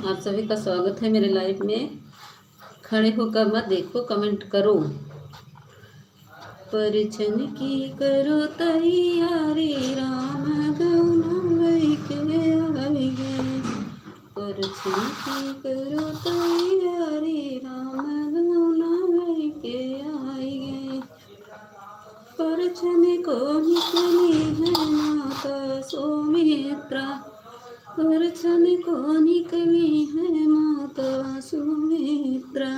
आप सभी का स्वागत है मेरे लाइव में। खड़े होकर मत देखो, कमेंट करो। परिछन की करो तैयारी, राम गौना लैके आई गए। परिछन की करो तैयारी, राम गौना लैके आई गए। परिछन को निकली है माता सुमित्रा, परिछन को निकली है माता सुमित्रा।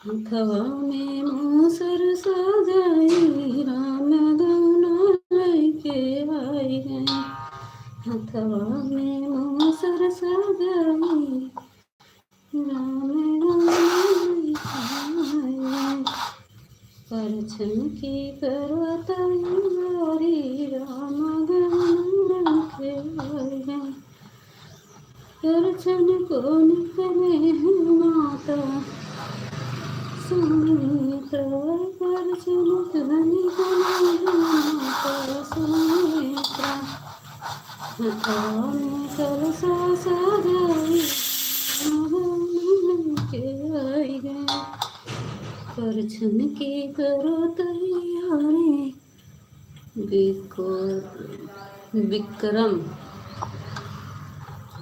हथवा में मूसर सजाई, राम गौना लैके आई गए। हथवा में मूसर सजाई, राम गौना लैके आई गए। परिछन की करो तैयारी, राम गौना लैके आई गए। परिछन को निकले हैं माता सुमित्रा, परिछन को निकले हैं माता सुमित्रा। हथवा में कलशा सजाई, राम लैके आई गए। परिछन की करो तैयारी।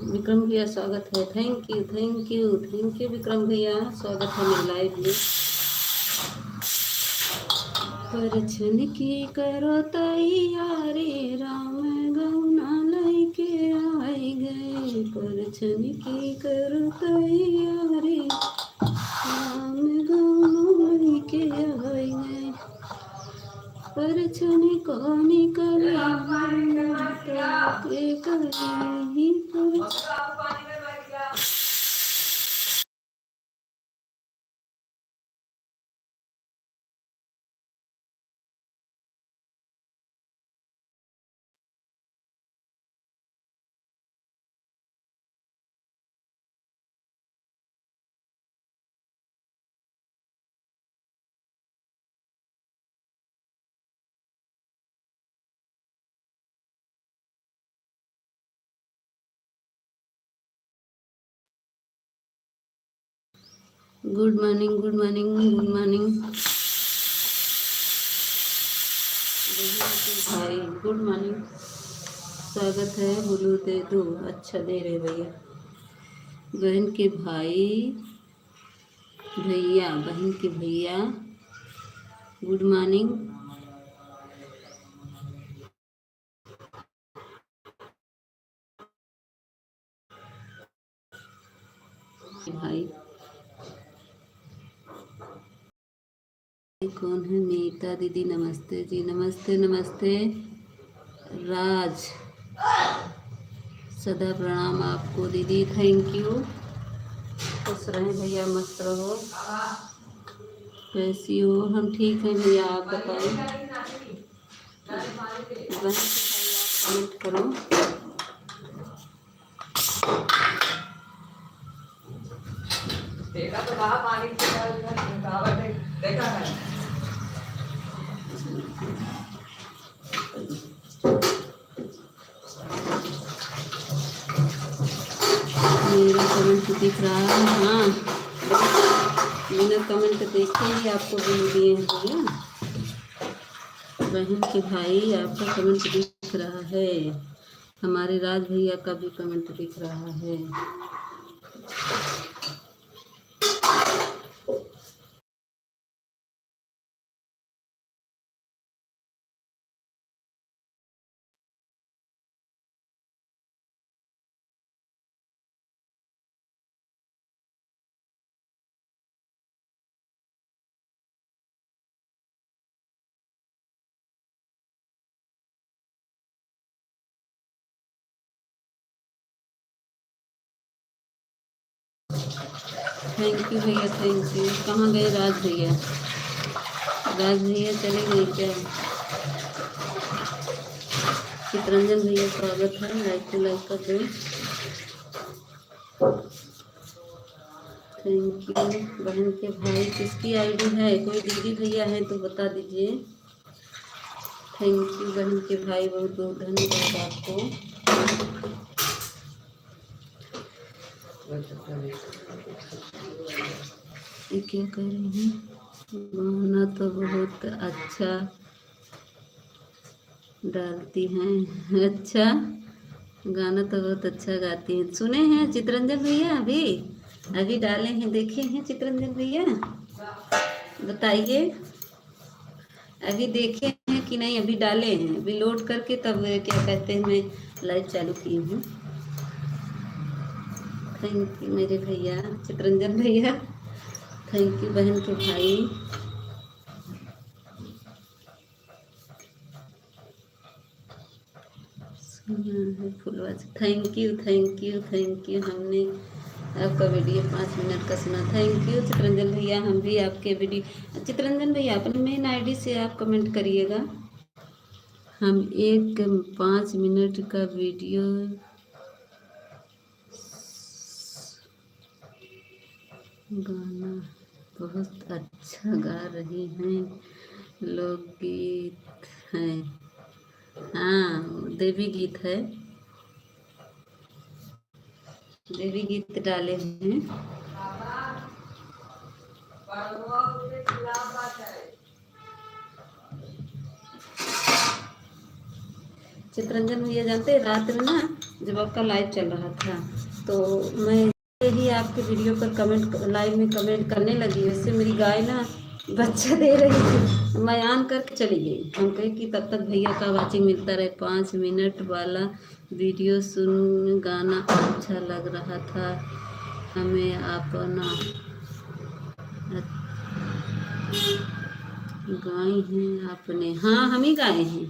विक्रम भैया स्वागत है। थैंक यू विक्रम भैया, स्वागत है मेरे लाइव में। परिछन की करो तैयारी, राम गौना लैके आई गए। परिछन की करो तैयारी, राम गौना लैके आई गए। परिछन को निकले माता के करी। गुड मॉर्निंग भाई, गुड मॉर्निंग। स्वागत है। बोलो दे दो। अच्छा दे रहे भैया। बहन के भैया गुड मॉर्निंग। भाई कौन है? मीता दीदी नमस्ते जी। नमस्ते। राज सदा प्रणाम आपको दीदी, थैंक यू। खुश रहें भैया, मस्त रहो। कैसी हो? हम ठीक हैं भैया, आप बताएं। कमेंट करो। देखा तो पानी देखा है। मेरा कमेंट दिख रहा है? हाँ, मैंने कमेंट देखे ही आपको बोल दिए हैं भैया। बहन के भाई आपका कमेंट दिख रहा है, हमारे राज भैया का भी कमेंट दिख रहा है। थैंक यू भैया, थैंक यू। कहाँ गए राज भैया? राज भैया चले गए क्या? चितरंजन भैया स्वागत है। लाइक कर दो। Thank you. बहन के भाई किसकी आईडी है? कोई दीदी भैया है तो बता दीजिए। थैंक यू बहन के भाई, बहुत बहुत धन्यवाद आपको। ये क्या कर रही हैं? गाना तो बहुत अच्छा डालती हैं। अच्छा, गाना तो बहुत अच्छा गाती हैं। सुने हैं चित्रंजन भैया? अभी अभी डाले हैं, देखे हैं चित्रंजन भैया? बताइए, अभी देखे हैं कि नहीं? अभी डाले हैं, अभी लोड करके तब क्या कहते हैं मैं लाइव चालू की हूँ। थैंक यू मेरे भैया चित्रंजन भैया, थैंक यू बहन के भाई। फुलवा thank you thank you thank you. हमने आपका वीडियो 5 मिनट का सुना। थैंक यू चित्रंजन भैया, हम भी आपके वीडियो। चित्रंजन भैया अपने मेन आईडी से आप कमेंट करिएगा। हम एक 5 मिनट का वीडियो गाना बहुत अच्छा गा रही हैं, लोकगीत हैं। हाँ, देवी गीत है, देवी गीत डाले हैं। चित्रंजन भैया जानते हैं, रात में ना जब आपका लाइव चल रहा था तो मैं ही आपके वीडियो पर कमेंट, लाइव में कमेंट करने लगी। वैसे मेरी गाय ना बच्चा दे रही थी, मैं ऑन करके चली गई। हम कहे कि तब तक भैया का वाचिंग मिलता रहे। 5 मिनट वाला वीडियो सुन, गाना अच्छा लग रहा था, हमें अपना गाए हैं आपने। हाँ, हम ही गाए हैं,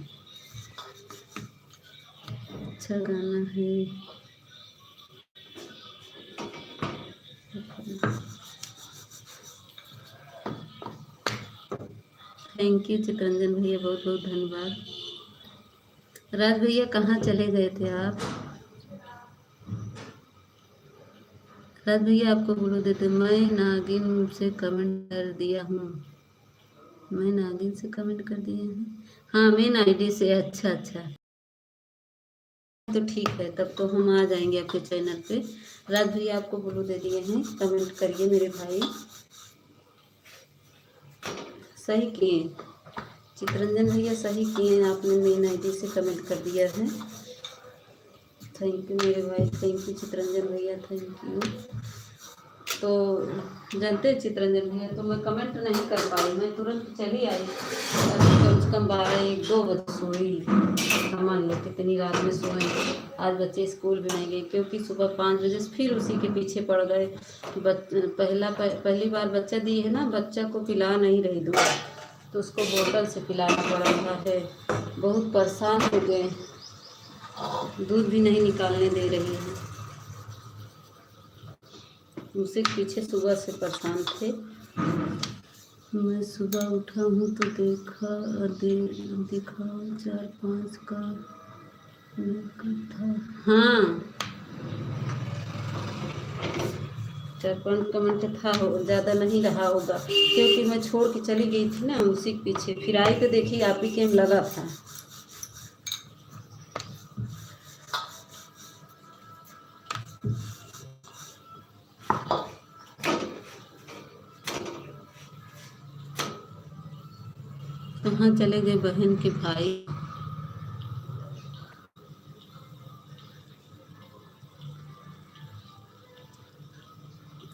अच्छा गाना है। थैंक यू चित्रंजन भैया, बहुत बहुत धन्यवाद। राज भैया कहाँ चले गए थे आप? राज भैया आपको बोलो देते, मैं नागिन से कमेंट कर दिया हूँ। मैं नागिन से कमेंट कर दिए हैं, हाँ मेन आईडी से। अच्छा अच्छा, तो ठीक है, तब तो हम आ जाएंगे आपके चैनल पे। राज भैया आपको बोलो दे दिए हैं, कमेंट करिए मेरे भाई। सही किए चित्रंजन भैया, सही किए, आपने मेन आईडी से कमेंट कर दिया है। थैंक यू मेरे भाई, थैंक यू चित्रंजन भैया, थैंक यू। तो जानते हैं चित्रंजन भैया, तो मैं कमेंट नहीं कर पाई, मैं तुरंत चली आई। अभी कम से कम 12-1-2 बजे सोई, सामान लो कितनी रात में सोए। आज बच्चे स्कूल भी नहीं गए, क्योंकि सुबह 5 बजे से फिर उसी के पीछे पड़ गए। पहली बार बच्चा दी है ना, बच्चा को पिला नहीं रही दूध, तो उसको बोतल से पिलाना पड़ रहा है। बहुत परेशान हो गए, दूध भी नहीं निकालने दे रही है, उसी के पीछे सुबह से परेशान थे। मैं सुबह उठा हूँ तो दिखा 4-5 का था। हाँ, 4-5 कमेंट था, ज़्यादा नहीं रहा होगा, क्योंकि मैं छोड़ के चली गई थी ना उसी के पीछे। फिर आई तो देखी आप ही के में लगा था। कहाँ चले गए बहन के भाई?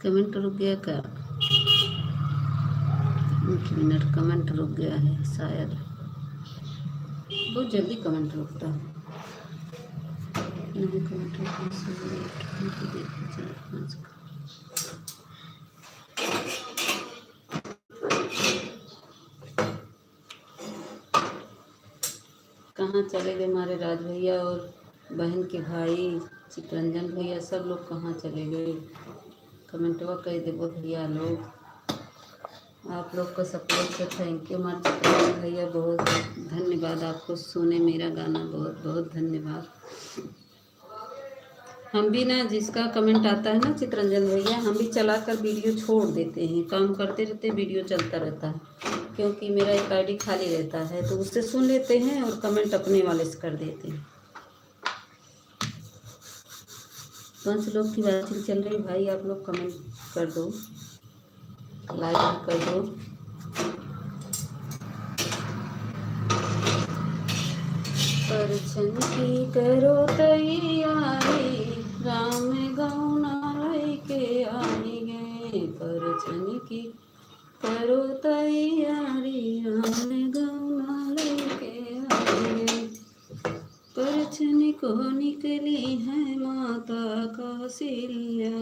कमेंट रुक गया क्या? 1 मिनट, कमेंट रुक गया है शायद, बहुत जल्दी कमेंट रुकता है। नहीं कमेंट रुकने से देखो 4-5 का। कहाँ चले गए हमारे राज भैया और बहन के भाई चित्रंजन भैया, सब लोग कहाँ चले गए? कमेंटवा कह देवो भैया लोग, आप लोग का सपोर्ट से थैंक यू हमारे चित्रंजन भैया, बहुत धन्यवाद आपको। सुने मेरा गाना, बहुत बहुत धन्यवाद। हम भी ना, जिसका कमेंट आता है ना चित्रंजन भैया, हम भी चला कर वीडियो छोड़ देते हैं, काम करते रहते वीडियो चलता रहता है, क्योंकि मेरा एक आईडी खाली रहता है, तो उससे सुन लेते हैं और कमेंट अपने वाले से कर देते हैं। 5 लोग की बातचीत चल रही भाई, आप लोग कमेंट कर दो, लाइक कर दो। परछन की करो तैयारी, राम गौना लेके आएंगे। परछन की करो तैयारी, राम गौना लेके आएंगे। परछन को निकली है माता कौशल्या,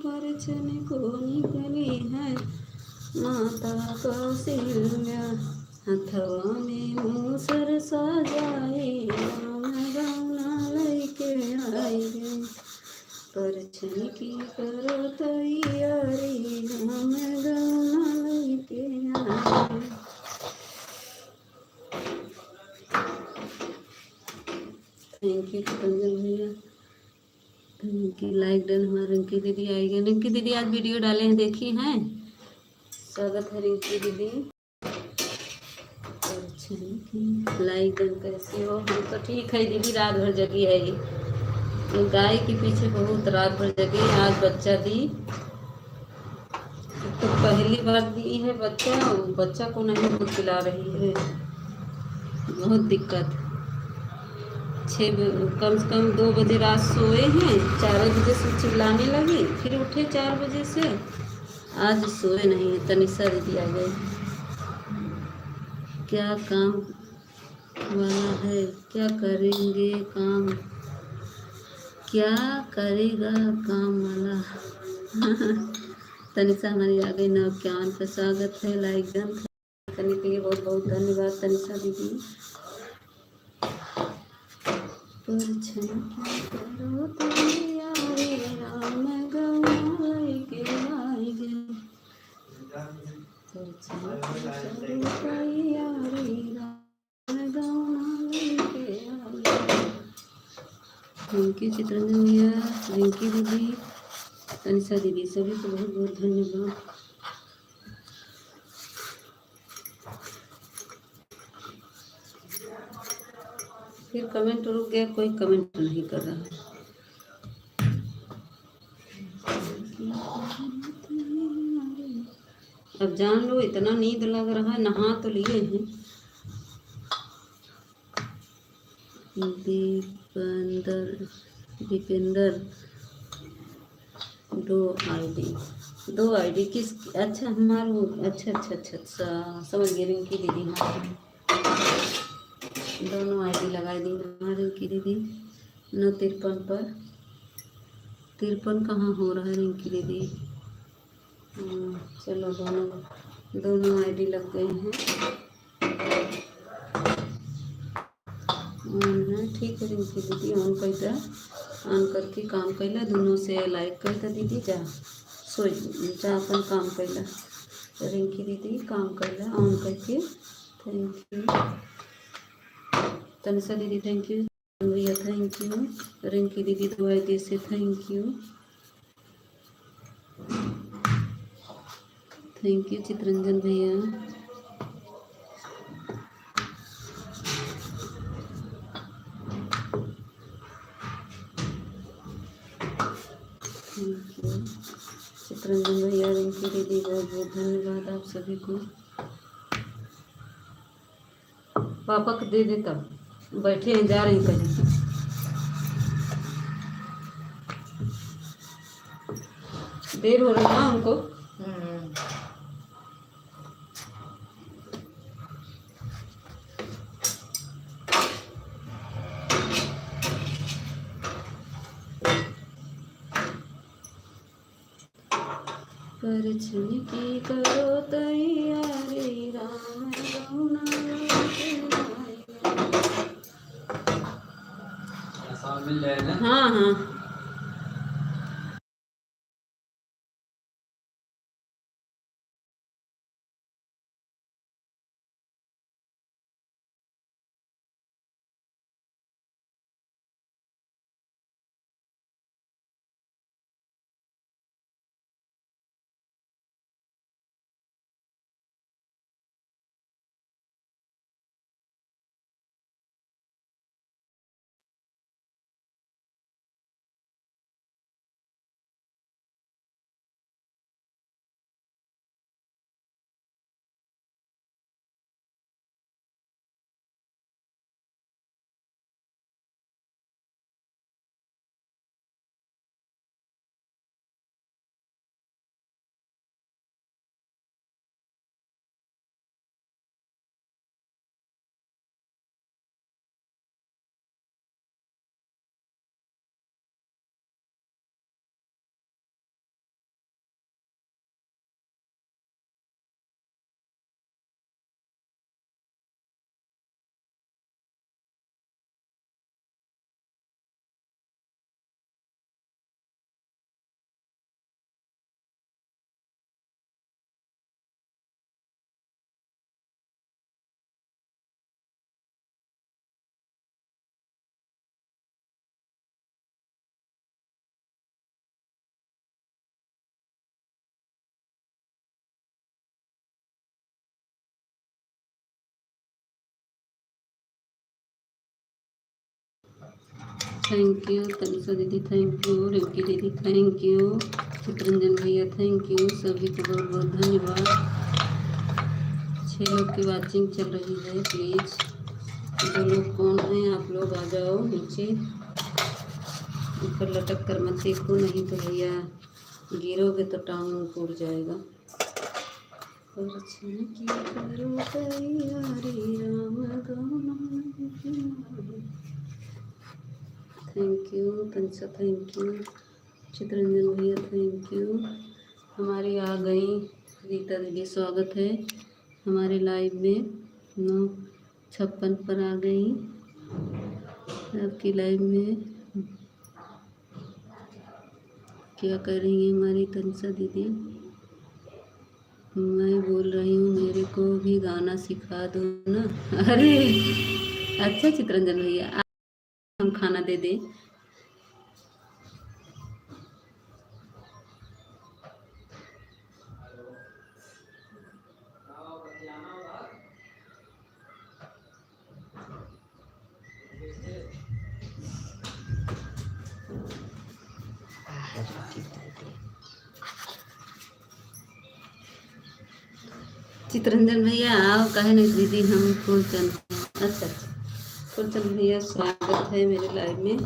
परछन को निकली है माता कौशल्या। हथवा में मूसर सजाए, राम गौना लेके आएंगे। परछन की करो तैयारी, राम गौना लेके आएंगे। थैंक यू चितरंजन भैया, थैंक यू। लाइक डन हमारे रिंकी दीदी आएगी। रिंकी दीदी आज वीडियो डाले हैं, देखी हैं? स्वागत है रिंकी दीदी। लाइक डन कैसी हो? हम तो ठीक है दीदी, रात भर जगी है ये गाय के पीछे बहुत रात भर जगी। आज बच्चा दी तो पहली बार दी है बच्चा, बच्चा को नहीं दूध पिला रही है, बहुत दिक्कत। कम से कम 2 बजे रात सोए हैं, 4 बजे से चिल्लाने लगी, फिर उठे 4 बजे से, आज सोए नहीं। तनिषा दीदी आ गई। क्या काम वाला है, क्या करेंगे काम, क्या करेगा काम वाला। तनिषा हमारी आ गई। नवज्ञान का स्वागत है, लाइक डन करने के लिए बहुत बहुत धन्यवाद तनिषा दीदी। परछन की करो तैयारी, राम गौना लेके आएंगे। परछन की करो तैयारी, राम गौना लेके आएंगे। थैंक यू चितरंजन भैया, रिंकी दीदी, तनिषा दीदी, सभी को बहुत बहुत धन्यवाद। फिर कमेंट रुक गया, कोई कमेंट नहीं कर रहा है। अब जान लो, इतना नींद लग रहा है, नहा तो लिए हैं। दीपेंद्र 2 आईडी किस? अच्छा हमारे, अच्छा अच्छा अच्छा अच्छा, समझ गई रिंकी दीदी। हाँ दोनों आईडी लगा दी हमारी रिंकी दीदी। 953 पर 53 कहाँ हो रहा है रिंकी दीदी? चलो दोनों आईडी लग गए हैं। ठीक है रिंकी दीदी, ऑन कैदा, ऑन करके काम कैला, दोनों से लाइक कैदा दीदी, जा सोच जा अपन काम कैला। रिंकी दीदी काम कैला ऑन करके। थैंक यू तनिषा दीदी, थैंक यू भैया, थैंक यू रिंकी दीदी, 2 आईडी से thank you. Thank you Chittaranjan भैया। थैंक यू चितरंजन भैया, रिंकी दीदी, बहुत बहुत धन्यवाद आप सभी को। पापा को दे देता, बैठे हैं, जा रही कहीं। देर हो रही ना उनको। परछन की करो तैयारी, राम गौना लेके आएंगे। हाँ हाँ। थैंक यू तनिषा दीदी, थैंक यू रिंकी दीदी, थैंक यू चित्रंजन भैया, थैंक यू सभी को बहुत बहुत धन्यवाद। 6 लोग की वाचिंग चल रही है, प्लीज़ जो लोग कौन हैं आप लोग आ जाओ नीचे। ऊपर लटक कर मत देखो, नहीं तो भैया गिरोगे तो टांग टूट जाएगा। Thank you Tanisha, thank you Chittaranjan भैया, थैंक यू। हमारी आ गई रीता दीदी, स्वागत है हमारे लाइव में। 9:56 पर आ गई आपकी लाइव में। क्या कर रही है हमारी तनिषा दीदी? मैं बोल रही हूँ मेरे को भी गाना सिखा दो ना। अरे अच्छा चित्रंजन भैया, हम खाना दे दें? चित्रंजन भैया आओ, कहे नहीं दीदी हम फूलचंद। अच्छा फूलचंद भैया स्वागत है मेरे लाइव में।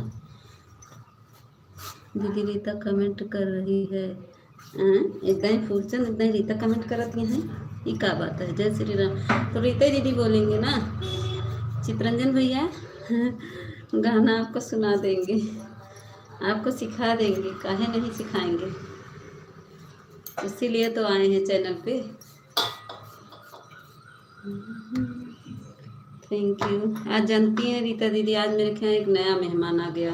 दीदी रीता कमेंट कर रही है, इतना ही फूलचंद इतना ही रीता कमेंट करती हैं, ये क्या बात है? जय श्री राम। तो रीता दीदी बोलेंगे ना चित्रंजन भैया, गाना आपको सुना देंगे, आपको सिखा देंगे, काहे नहीं सिखाएंगे, इसीलिए तो आए हैं चैनल पे। Thank you. आज जानती हैं रीता दीदी, आज मेरे ख्याल एक नया मेहमान आ गया,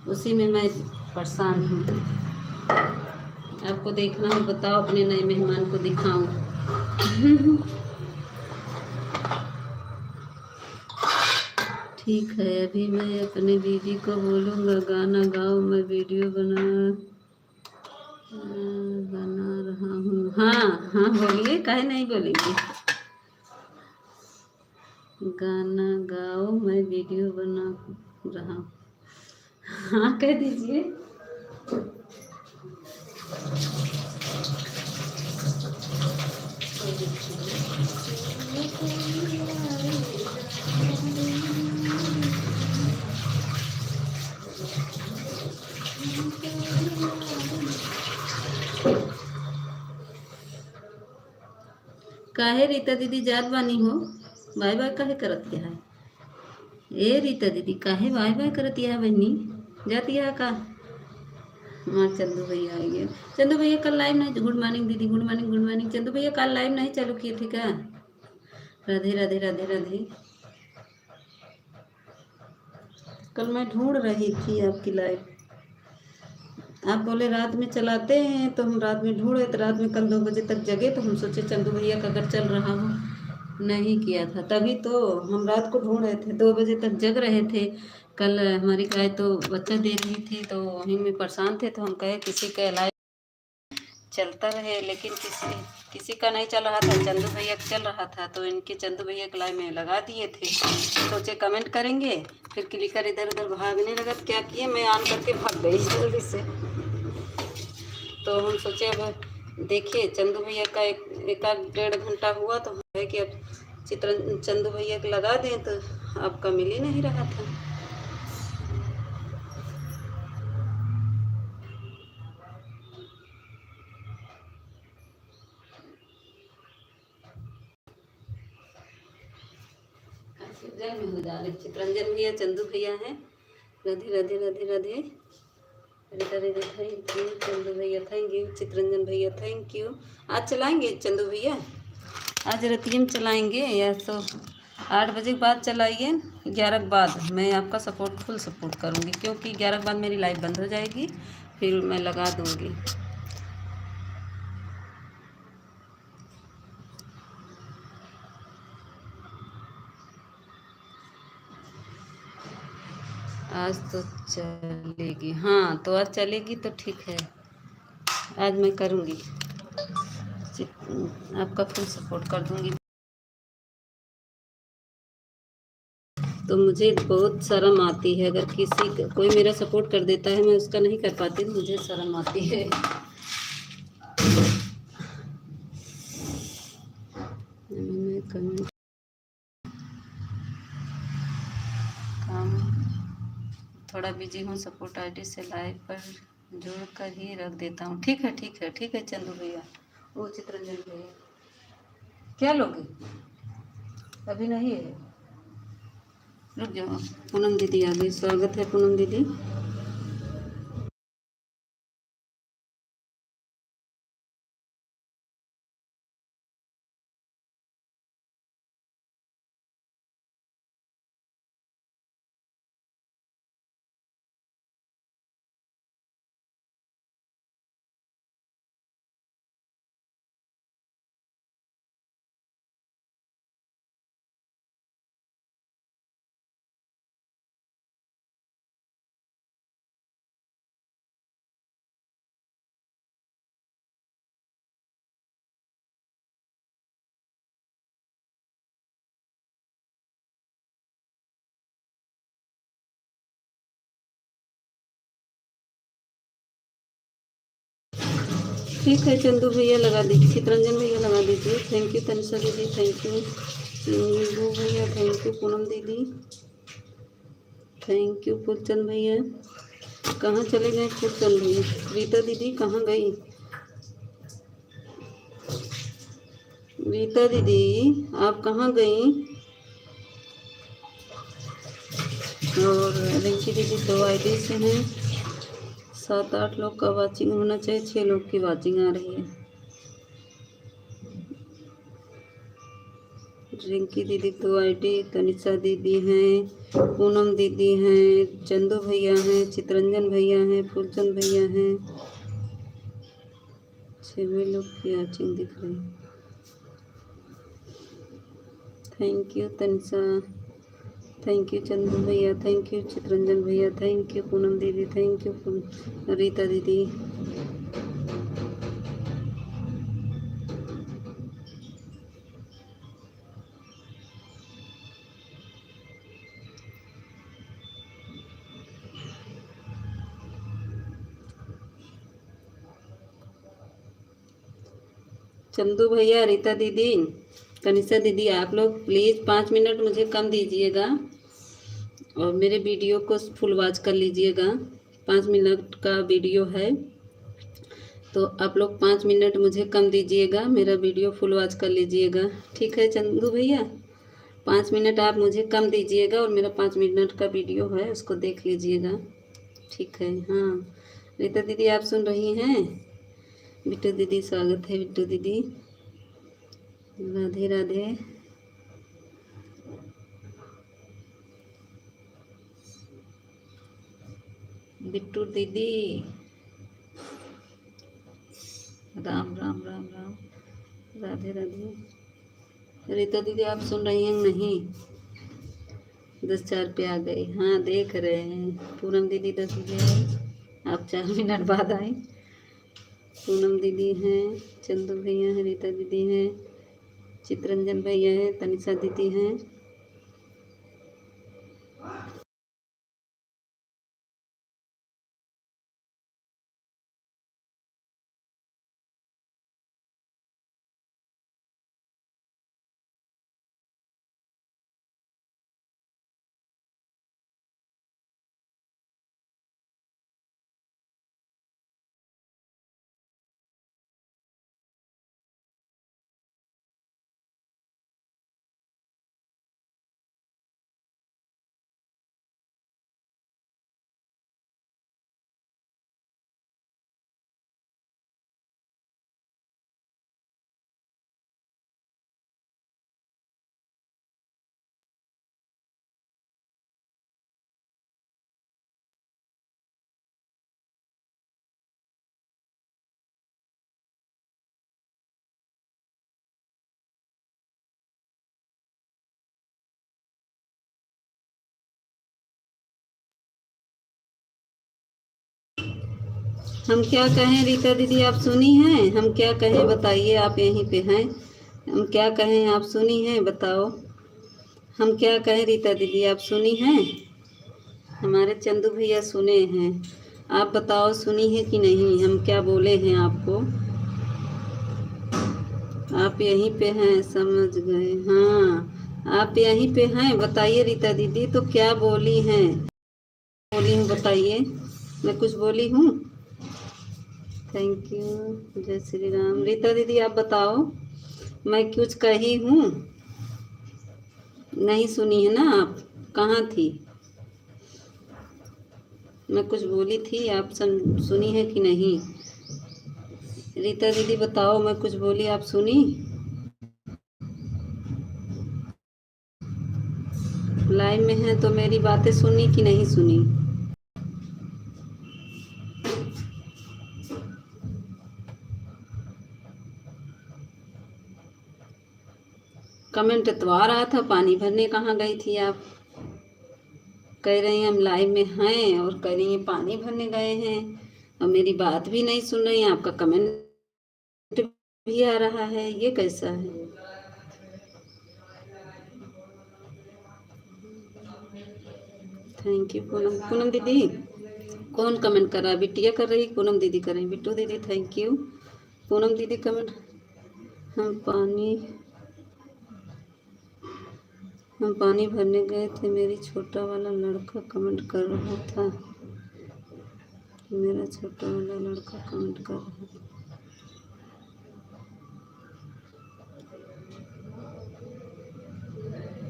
उसी में मैं परेशान हूँ। आपको देखना हो बताओ, अपने नए मेहमान को दिखाऊं। ठीक है, अभी मैं अपने दीदी को बोलूँगा गाना गाओ, मैं वीडियो बना रहा हूँ। हाँ हाँ बोलिए, काहे नहीं बोलेंगे। गाना गाओ, मैं वीडियो बना रहा हूँ। हाँ कह दीजिए। काहे रीता दीदी जात बानी हो, बाय बाय काहे करत है? ए रीता दीदी काहे बाय बाय करत है बहनी, जाती है का? हाँ चंदू भैया आइए। चंदू भैया कल लाइव नहीं, गुड मॉर्निंग दीदी, good morning good morning. Chandu भैया कल लाइव नहीं चालू किए, ठीक है? राधे राधे राधे राधे। कल मैं ढूंढ रही थी आपकी लाइव, आप बोले रात में चलाते हैं, तो हम रात में ढूंढे, तो रात में कल 2 बजे तक जगे, तो हम सोचे चंदू भैया का अगर चल रहा हो, नहीं किया था, तभी तो हम रात को ढूंढ रहे थे, 2 बजे तक जग रहे थे। कल हमारी गाय तो बच्चा दे रही थी, तो वहीं में परेशान थे, तो हम कहे किसी का लाइव चलता रहे, लेकिन किसी का नहीं चल रहा था, चंदू भैया का चल रहा था, तो इनके चंदू भैया के लाइव में लगा दिए थे। सोचे कमेंट करेंगे, फिर क्लिकर इधर उधर भागने लगा, क्या किए मैं ऑन करके भाग गई जल्दी से। तो हम सोचे अब देखिए चंदू भैया का एक आध 1.5 घंटा हुआ, तो है कि अब चंदू भैया को लगा दें, तो आपका मिल ही नहीं रहा था। जय में हो जा रहे, चित्रंजन भैया चंदू भैया हैं। राधे राधे राधे राधे राधे राधे। थैंक यू चंदू भैया, थैंक यू चित्रंजन भैया, थैंक यू। आज चलाएंगे चंदू भैया, आज रतियम चलाएंगे, या तो 8 बजे के बाद चलाइए, 11 के बाद मैं आपका सपोर्ट फुल सपोर्ट करूँगी, क्योंकि 11 के बाद मेरी लाइफ बंद हो जाएगी, फिर मैं लगा दूँगी। आज तो चलेगी, हाँ तो आज चलेगी तो ठीक है, आज मैं करूँगी, आपका फुल सपोर्ट कर दूँगी। तो मुझे बहुत शर्म आती है। अगर कोई मेरा सपोर्ट कर देता है, मैं उसका नहीं कर पाती, तो मुझे शर्म आती है। मैं कमेंट काम थोड़ा बिजी हूँ, सपोर्ट आईडी से लाइव पर जोड़ कर ही रख देता हूँ। ठीक है, ठीक है, ठीक है चंदू भैया। वो चित्रंजन भैया, क्या लोगे? अभी नहीं है, रुक जाओ। पूनम दीदी आ गई, स्वागत है पूनम दीदी। ठीक है चंदू भैया लगा दीजिए, चित्रंजन भैया लगा दीजिए। थैंक यू तनिषा दीदी, थैंक यू चंदू भैया, थैंक यू पूनम दीदी, थैंक यू फूलचंद भैया। कहाँ चले गए फूलचंद भैया? रीता दीदी कहाँ गई? रीता दीदी आप कहाँ गई? और रिंकी दीदी 2 आईडी से हैं। 7-8 लोग का वाचिंग होना चाहिए, 6 लोग की वाचिंग आ रही है। रिंकी दीदी 2 आईडी, तनिषा दीदी हैं, पूनम दीदी हैं, चंदू भैया हैं, चित्रंजन भैया हैं, फूलचंद भैया हैं। 6 लोग की वाचिंग दिख रही है। Thank you Tanisha, thank you Chandu भैया, थैंक यू चित्रंजन भैया, थैंक यू पूनम दीदी, थैंक यू रीता दीदी। चंदू भैया, रीता दीदी, तनिषा दीदी, आप लोग प्लीज़ 5 मिनट मुझे कम दीजिएगा और मेरे वीडियो को फुल वॉच कर लीजिएगा। 5 मिनट का वीडियो है, तो आप लोग 5 मिनट मुझे कम दीजिएगा, मेरा वीडियो फुल वॉच कर लीजिएगा। ठीक है चंदू भैया, 5 मिनट आप मुझे कम दीजिएगा और मेरा 5 मिनट का वीडियो है, उसको देख लीजिएगा। ठीक है। हाँ रीता दीदी आप सुन रही हैं? बिट्टू दीदी स्वागत है, बिट्टू दीदी राधे राधे। बिट्टू दीदी राम राम राम राम, राधे राधे। रीता दीदी आप सुन रही हैं? नहीं, 10-4 पे आ गई। हाँ देख रहे हैं। पूनम दीदी 10 बजे, आप 4 मिनट बाद आए। पूनम दीदी हैं, चंदू भैया हैं, रीता दीदी हैं, चित्रंजन भैया हैं, तनिषा दीदी हैं। हम क्या कहें रीता दीदी, आप सुनी हैं? हम क्या कहें बताइए, आप यहीं पे हैं। हम क्या कहें, आप सुनी हैं? बताओ। हम क्या कहें रीता दीदी, आप सुनी हैं? हमारे चंदू भैया सुने हैं। आप बताओ सुनी है कि नहीं, हम क्या बोले हैं आपको? आप यहीं पे हैं, समझ गए। हाँ, आप यहीं पे हैं, बताइए रीता दीदी, तो क्या बोली हैं? बोली हूँ बताइए, मैं कुछ बोली हूँ? थैंक यू, जय श्री राम। रीता दीदी आप बताओ, मैं कुछ कही हूँ? नहीं सुनी है ना आप? कहाँ थी? मैं कुछ बोली थी, आप सुनी है कि नहीं? रीता दीदी बताओ, मैं कुछ बोली, आप सुनी? लाइव में है तो मेरी बातें सुनी कि नहीं सुनी? कमेंट तो आ रहा था, पानी भरने कहाँ गई थी आप? कह रही हैं हम लाइव में हैं और कह रही हैं पानी भरने गए हैं, और मेरी बात भी नहीं सुन रही हैं, आपका कमेंट भी आ रहा है, ये कैसा है? Thank you Poonam. पूनम दीदी कौन कमेंट कर रहा है? बिटिया कर रही, पूनम दीदी कर रही? बिट्टू दीदी थैंक यू। पूनम दीदी कमेंट, हम पानी हम पानी भरने गए थे, मेरी छोटा वाला लड़का कमेंट कर रहा था, मेरा छोटा वाला लड़का कमेंट कर रहा था।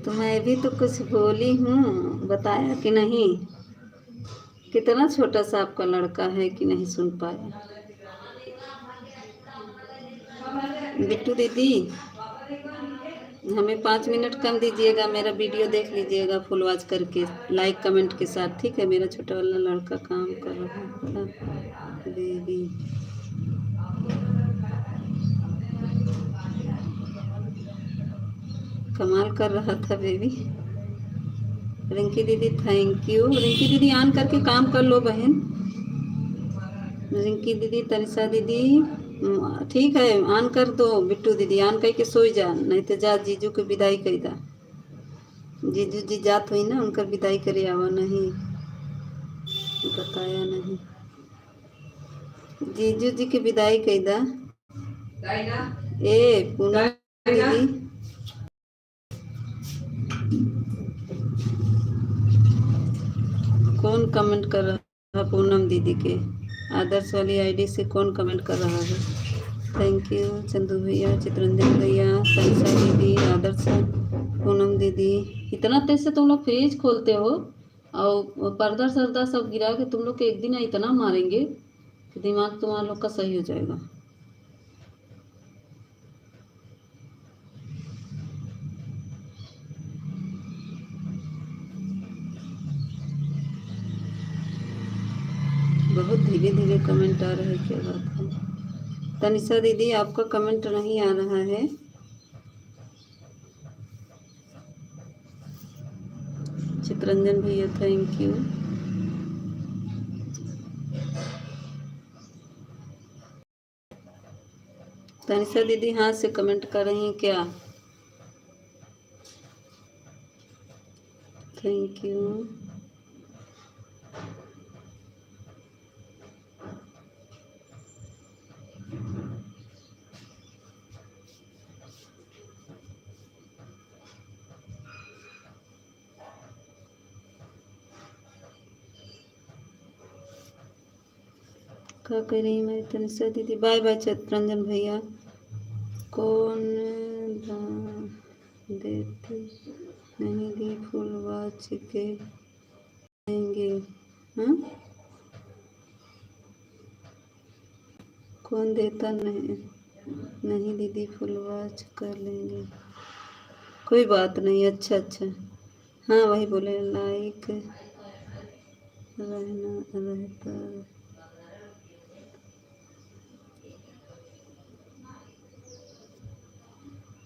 तो मैं भी तो कुछ बोली हूँ, बताया कि नहीं? कितना छोटा सा आपका लड़का है कि नहीं सुन पाया? बिट्टू दीदी हमें 5 मिनट कम दीजिएगा, मेरा वीडियो देख लीजिएगा फुल वॉच करके, लाइक कमेंट के साथ, ठीक है? मेरा छोटा वाला लड़का काम कर रहा था, बेबी। कमाल कर रहा था बेबी। रिंकी दीदी थैंक यू। रिंकी दीदी ऑन करके काम कर लो बहन। रिंकी दीदी, तनिषा दीदी, ठीक है ऑन कर दो। बिट्टू दीदी ऑन करके सोई जा, नहीं तो जा जीजू के विदाई कर दा। जीजू जी जात हुई ना, उनकर विदाई करे आवा। नहीं बताया नहीं, जीजू जी की विदाई कर दा। ए पूनम दीदी, कौन कमेंट कर रहा है पूनम दीदी के? आदर्श वाली आईडी से कौन कमेंट कर रहा है? थैंक यू चंदू भैया, चित्रंजन भैया, संसा दीदी, आदर्श, पूनम दीदी। इतना तेज से तुम लोग फ्रिज खोलते हो, और पर्दा सर्दा सब गिरा के तुम लोग के एक दिन इतना मारेंगे कि दिमाग तुम्हारा लोग का सही हो जाएगा। बहुत धीरे धीरे कमेंट आ रहे, क्या बात है? तनिषा दीदी आपका कमेंट नहीं आ रहा है। चित्रंजन भैया थैंक यू। तनिषा दीदी हाथ से कमेंट कर रही हैं क्या? Thank you. क्या कह रही मेरी तनिषा दीदी? बाय बाय चित्रंजन भैया। कौन देते नहीं दी फुल वॉच के देंगे? हाँ, कौन देता नहीं? नहीं दीदी फुल वॉच कर लेंगे, कोई बात नहीं। अच्छा अच्छा, हाँ वही बोले, लाइक रहना रहता।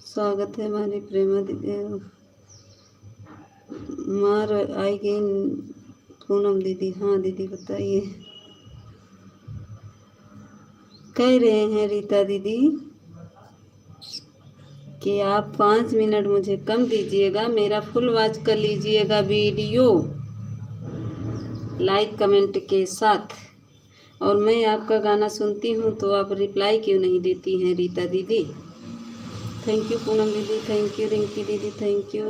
स्वागत है हमारी प्रेमा दीदी, मार आएगी पूनम दीदी। हाँ दीदी बताइए, कह रहे हैं रीता दीदी। कि आप 5 मिनट मुझे कम दीजिएगा, मेरा फुल वॉच कर लीजिएगा वीडियो लाइक कमेंट के साथ। और मैं आपका गाना सुनती हूँ तो आप रिप्लाई क्यों नहीं देती हैं रीता दीदी? थैंक यू पूनम दीदी, थैंक यू रिंकी दीदी, थैंक यू।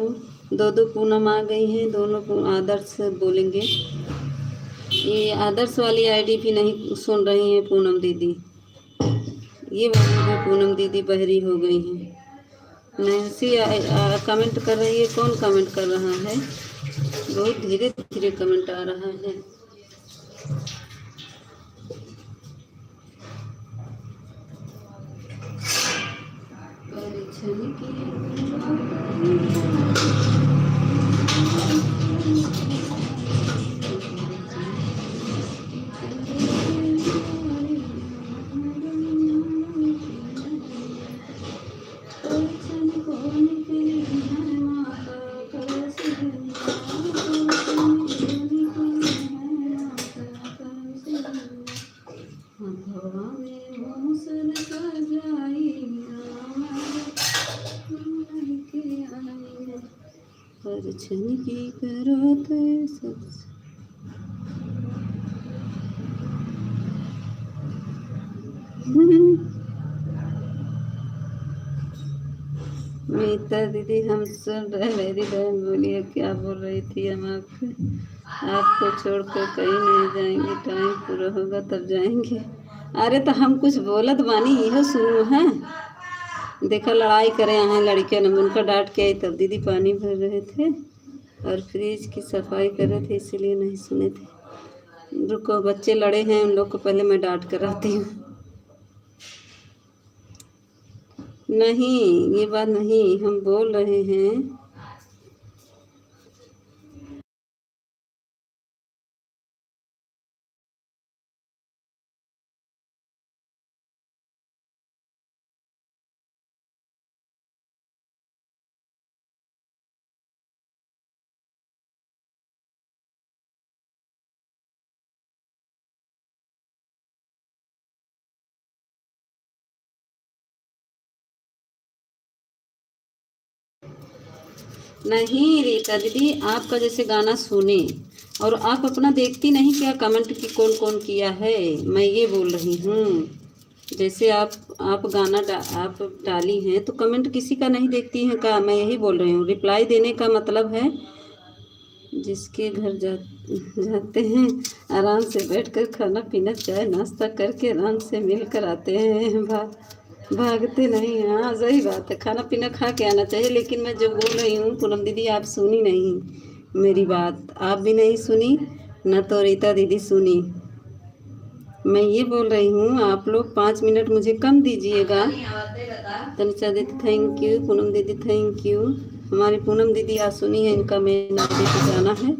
दो दो पूनम आ गई हैं, दोनों आदर्श बोलेंगे। ये आदर्श वाली आईडी भी नहीं सुन रही हैं पूनम दीदी, ये वाली भी पूनम दीदी बहरी हो गई हैं। नैन्सी कमेंट कर रही है। कौन कमेंट कर रहा है? बहुत धीरे धीरे कमेंट आ रहा है। परीक्षण की करत सबसे मीता दीदी हम सुन रहे। मेरी बहन बोलिए क्या बोल रही थी? हम आपको छोड़कर कहीं नहीं जाएंगे, टाइम पूरा होगा तब जाएंगे। अरे तो हम कुछ बोलत बानी, यह सुनो है। देखो लड़ाई करे यहाँ लड़के ने उनका डांट के आई, तब दीदी पानी भर रहे थे और फ्रिज की सफाई कर रहे थे, इसीलिए नहीं सुने थे। रुको, बच्चे लड़े हैं, उन लोग को पहले मैं डांट कर आती हूँ। नहीं, ये बात नहीं, हम बोल रहे हैं। नहीं रीता दीदी, आपका जैसे गाना सुने और आप अपना देखती नहीं क्या कमेंट की कौन कौन किया है? मैं ये बोल रही हूँ। जैसे आप गाना आप डाली हैं तो कमेंट किसी का नहीं देखती हैं का? मैं यही बोल रही हूँ। रिप्लाई देने का मतलब है जिसके घर जाते हैं आराम से बैठकर खाना पीना चाय नाश्ता करके आराम से मिल कर आते हैं, भागते नहीं हैं। हाँ सही बात है, खाना पीना खा के आना चाहिए। लेकिन मैं जो बोल रही हूँ पूनम दीदी, आप सुनी नहीं मेरी बात, आप भी नहीं सुनी न तो रीता दीदी सुनी। मैं ये बोल रही हूँ आप लोग 5 मिनट मुझे कम दीजिएगा। तनिषा दीदी थैंक यू, पूनम दीदी थैंक यू। हमारी पूनम दीदी आज सुनी है, इनका मेन आगे पे जाना है।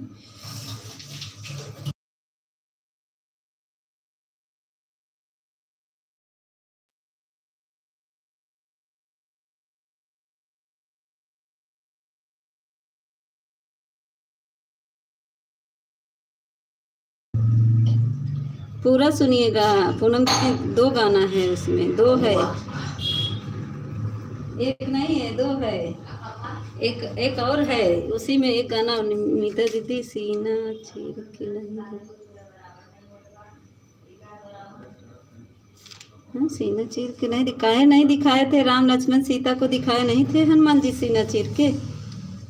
पूरा सुनिएगा पूनम दीदी, दो गाना है उसमें, दो है, एक नहीं है, दो है। एक एक और है, उसी में एक गाना मीता दीदी सीना चीर के नहीं। हाँ, सीना चीर के नहीं दिखाए, नहीं दिखाए थे। राम लक्ष्मण सीता को दिखाए नहीं थे हनुमान जी सीना चीर के?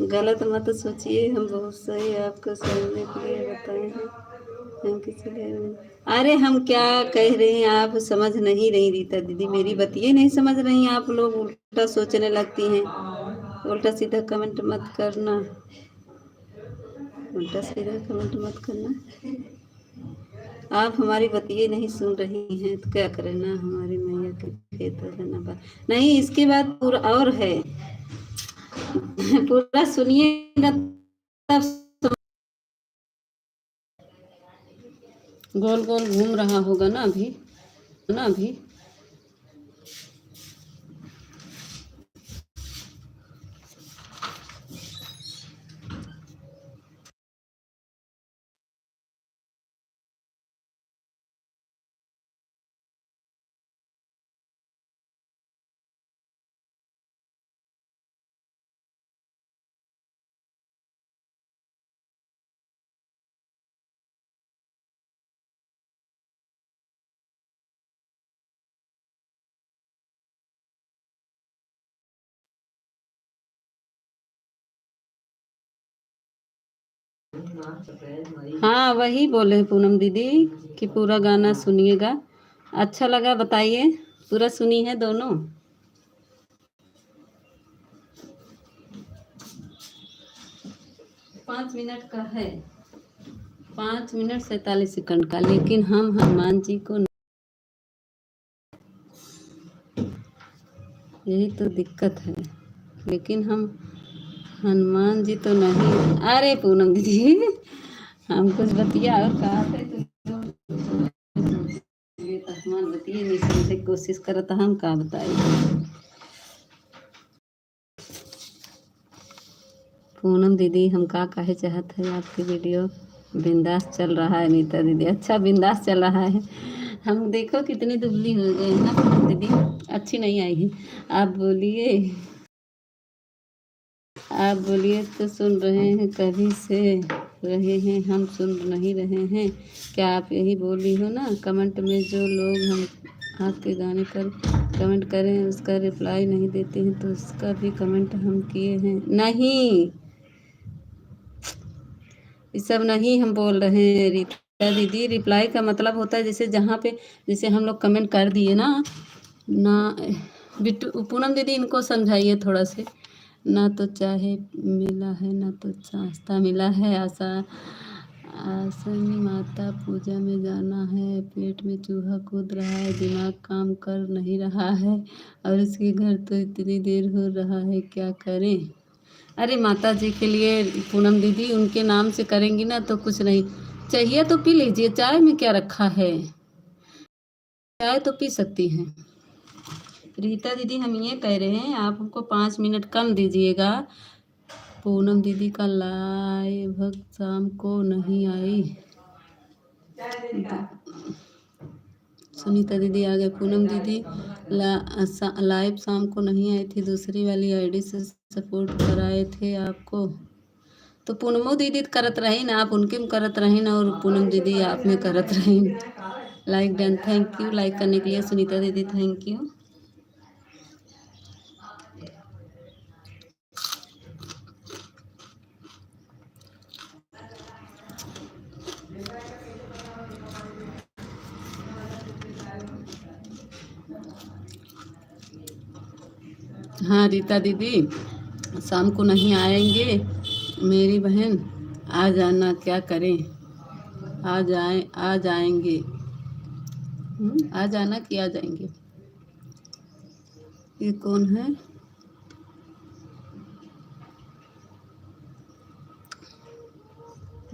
गलत मत सोचिए, हम बहुत सही आपको समझने के लिए बताए हैं। हम किसी लिए अरे हम क्या कह रहे हैं, आप समझ नहीं रही रीता दीदी, मेरी बतिए नहीं समझ रही हैं आप लोग, उल्टा सोचने लगती हैं। उल्टा सीधा कमेंट मत करना, उल्टा सीधा कमेंट मत करना। आप हमारी बतिए नहीं सुन रही हैं तो क्या करें ना, हमारी मैया के खेत है ना बात नहीं। इसके बाद पूरा और है, पूरा सुनिएगा तब। गोल गोल घूम रहा होगा ना अभी। हाँ वही बोले पूनम दीदी कि पूरा गाना सुनिएगा। अच्छा लगा बताइए, पूरा सुनी है दोनों? 5 मिनट का है, 5 मिनट 47 सेकंड का, लेकिन हम हनुमान जी को, यही तो दिक्कत है, लेकिन हम हनुमान जी तो नहीं। अरे पूनम दीदी हम कुछ बतिया और कहा थे तो ये तो हनुमान बतिए नहीं समझे कोशिश करत हम का बताए। पूनम दीदी हम का कहे चाहत है, आपकी वीडियो बिंदास चल रहा है नीता दीदी, अच्छा बिंदास चल रहा है। हम देखो कितनी दुबली हो गए ना पूनम दीदी, अच्छी नहीं आई है। आप बोलिए, आप बोलिए तो सुन रहे हैं, कभी से रहे हैं हम सुन नहीं रहे हैं क्या? आप यही बोली हो ना, कमेंट में जो लोग हम आपके गाने पर कमेंट करें उसका रिप्लाई नहीं देते हैं, तो उसका भी कमेंट हम किए हैं। नहीं, ये सब नहीं हम बोल रहे हैं रीता दीदी। रिप्लाई का मतलब होता है जैसे जहाँ पे, जैसे हम लोग कमेंट कर दिए ना, ना बिट्टू पूनम दीदी इनको समझाइए थोड़ा से। ना तो चाहे मिला है ना तो नाश्ता मिला है, आशा आसनी माता पूजा में जाना है, पेट में चूहा कूद रहा है, दिमाग काम कर नहीं रहा है, और उसके घर तो इतनी देर हो रहा है, क्या करें? अरे माता जी के लिए पूनम दीदी उनके नाम से करेंगी ना तो कुछ नहीं। चाहिए तो पी लीजिए, चाय में क्या रखा है, चाय तो पी सकती हैं। रीता दीदी हम ये कह रहे हैं आप हमको 5 मिनट कम दीजिएगा। पूनम दीदी का लाइव शाम को नहीं आई। सुनीता दीदी आ गए। पूनम दीदी लाइव शाम को नहीं आई थी, दूसरी वाली आईडी से सपोर्ट कराए थे आपको। तो पूनमो दीदी करत रही ना, आप उनके में करत रही ना, और पूनम दीदी आप में करत रही। Like done, thank you like करने के लिए सुनीता दीदी, थैंक यू। हाँ रीता दीदी शाम को नहीं आएंगे मेरी बहन, आ जाना, क्या करें? आ जाएंगे। आ जाना कि आ जाएंगे? ये कौन है?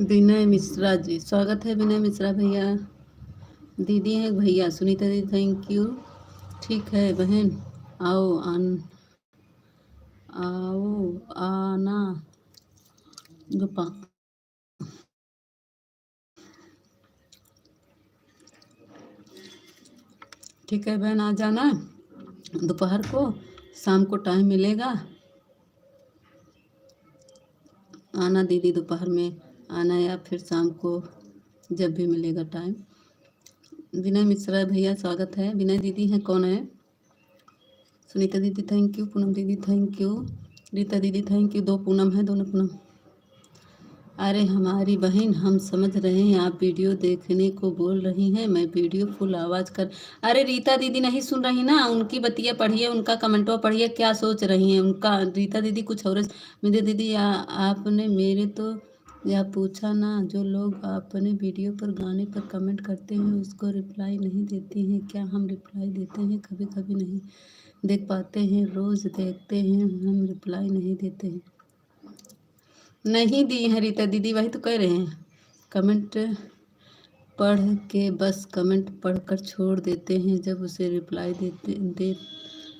विनय मिश्रा जी, स्वागत है विनय मिश्रा भैया। दीदी हैं भैया, सुनीता दीदी थैंक यू। ठीक है बहन, आओ आओ आना गुपा। ठीक है बहन, आ जाना दोपहर को, शाम को टाइम मिलेगा आना दीदी, दोपहर में आना या फिर शाम को जब भी मिलेगा टाइम। विनय मिश्रा भैया स्वागत है। विनय दीदी हैं, कौन है? सुनीता दीदी थैंक यू, पूनम दीदी थैंक यू, रीता दीदी थैंक यू। 2 पूनम है, दोनों पूनम। अरे हमारी बहन हम समझ रहे हैं आप वीडियो देखने को बोल रही हैं, मैं वीडियो फुल आवाज़ कर। अरे रीता दीदी नहीं सुन रही ना, उनकी बतिया पढ़िए, उनका कमेंटो पढ़िए, क्या सोच रही हैं उनका। रीता दीदी कुछ और मेरे दीदी आपने मेरे तो या पूछा ना, जो लोग अपने वीडियो पर गाने पर कमेंट करते हैं उसको रिप्लाई नहीं देती हैं क्या? हम रिप्लाई देते हैं, कभी कभी नहीं देख पाते हैं, रोज़ देखते हैं, हम रिप्लाई नहीं देते हैं। नहीं दी है रीता दीदी, वही तो कह रहे हैं। कमेंट पढ़ के बस कमेंट पढ़कर छोड़ देते हैं, जब उसे रिप्लाई दे।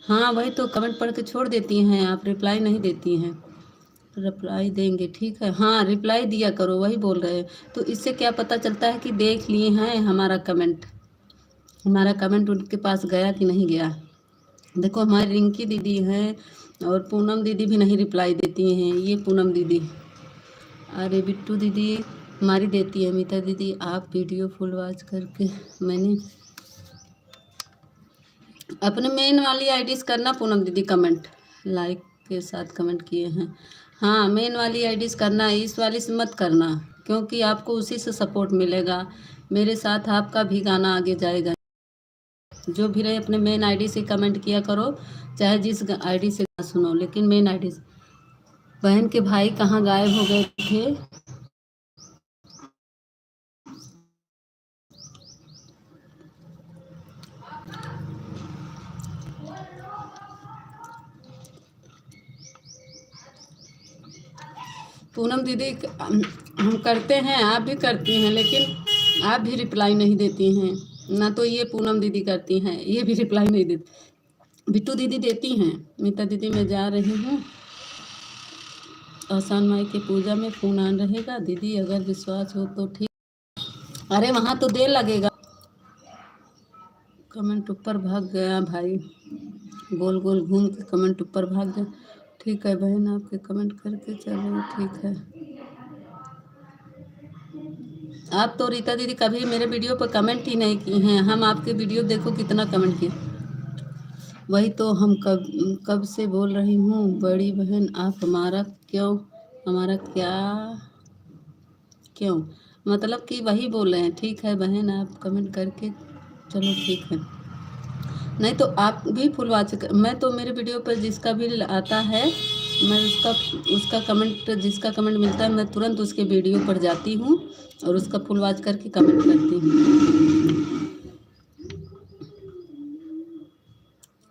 हाँ वही तो, कमेंट पढ़ के छोड़ देती हैं आप, रिप्लाई नहीं देती हैं। रिप्लाई देंगे, ठीक है, हाँ रिप्लाई दिया करो, वही बोल रहे हैं। तो इससे क्या पता चलता है कि देख लिए हैं हमारा कमेंट, हमारा कमेंट उनके पास गया कि नहीं गया। देखो हमारी रिंकी दीदी हैं और पूनम दीदी भी नहीं रिप्लाई देती हैं, ये पूनम दीदी। अरे बिट्टू दीदी हमारी देती है। मीता दीदी आप वीडियो फुल वॉच करके, मैंने अपने मेन वाली आईडी से करना पूनम दीदी कमेंट, लाइक के साथ कमेंट किए हैं। हाँ मेन वाली आईडी से करना, इस वाली से मत करना। क्योंकि आपको उसी से सपोर्ट मिलेगा। मेरे साथ आपका भी गाना आगे जाएगा। जो भी रहे अपने मेन आईडी से कमेंट किया करो, चाहे जिस आईडी से सुनो, लेकिन मेन आईडी से। बहन के भाई कहाँ गायब हो गए थे? पूनम दीदी हम करते हैं, आप भी करती हैं, लेकिन आप भी रिप्लाई नहीं देती हैं ना। तो ये पूनम दीदी करती हैं, ये भी रिप्लाई नहीं देती। बिट्टू दीदी देती हैं। मीता दीदी मैं जा रही हूँ आसान माई की पूजा में, फ़ोन ऑन रहेगा दीदी, अगर विश्वास हो तो ठीक। अरे वहाँ तो देर लगेगा। कमेंट ऊपर भाग गया भाई, गोल गोल घूम के कमेंट ऊपर भाग गया। ठीक है बहन, आपके कमेंट करके चलो ठीक है। आप तो रीता दीदी कभी मेरे वीडियो पर कमेंट ही नहीं की हैं। हम आपके वीडियो देखो कितना कमेंट किए। वही तो हम कब कब से बोल रही हूँ बड़ी बहन, आप हमारा क्या क्यों मतलब कि वही बोल रहे हैं। ठीक है बहन, आप कमेंट करके चलो ठीक है। नहीं तो आप भी फुल वॉच मैं तो मेरे वीडियो पर जिसका भी आता है, मैं उसका कमेंट, जिसका कमेंट मिलता है मैं तुरंत उसके वीडियो पर जाती हूँ और उसका फुल वॉच करके कमेंट करती हूँ।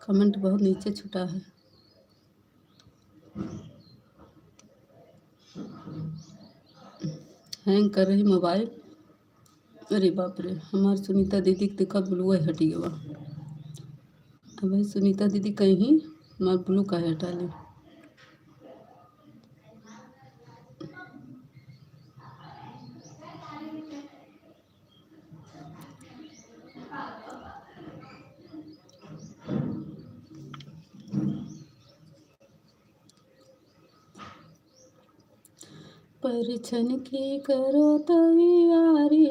कमेंट बहुत नीचे छुटा है। हैंग कर रही मोबाइल। अरे बाप रे, हमारी सुनीता दीदी के देखा ब्लू हट गया। अब भाई सुनीता दीदी कहीं हमारा ब्लू का हटा ले। परिछन की करो तैयारी।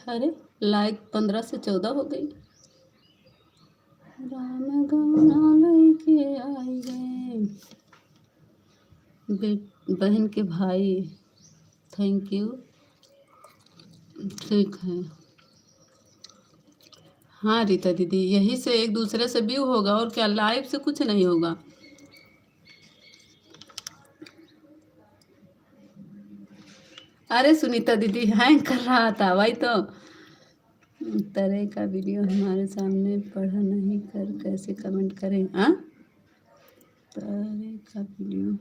अरे लाइक 15 से 14 हो गई। राम गाना लेके आई गए बहन के भाई। Thank you. ठीक है। हाँ रीता दीदी, यही से एक दूसरे से व्यू होगा और क्या, लाइव से कुछ नहीं होगा। अरे सुनीता दीदी हैंग कर रहा था, वही तो। तरह का वीडियो हमारे सामने पढ़ा नहीं कर कैसे कमेंट करें? हाँ, तरह का वीडियो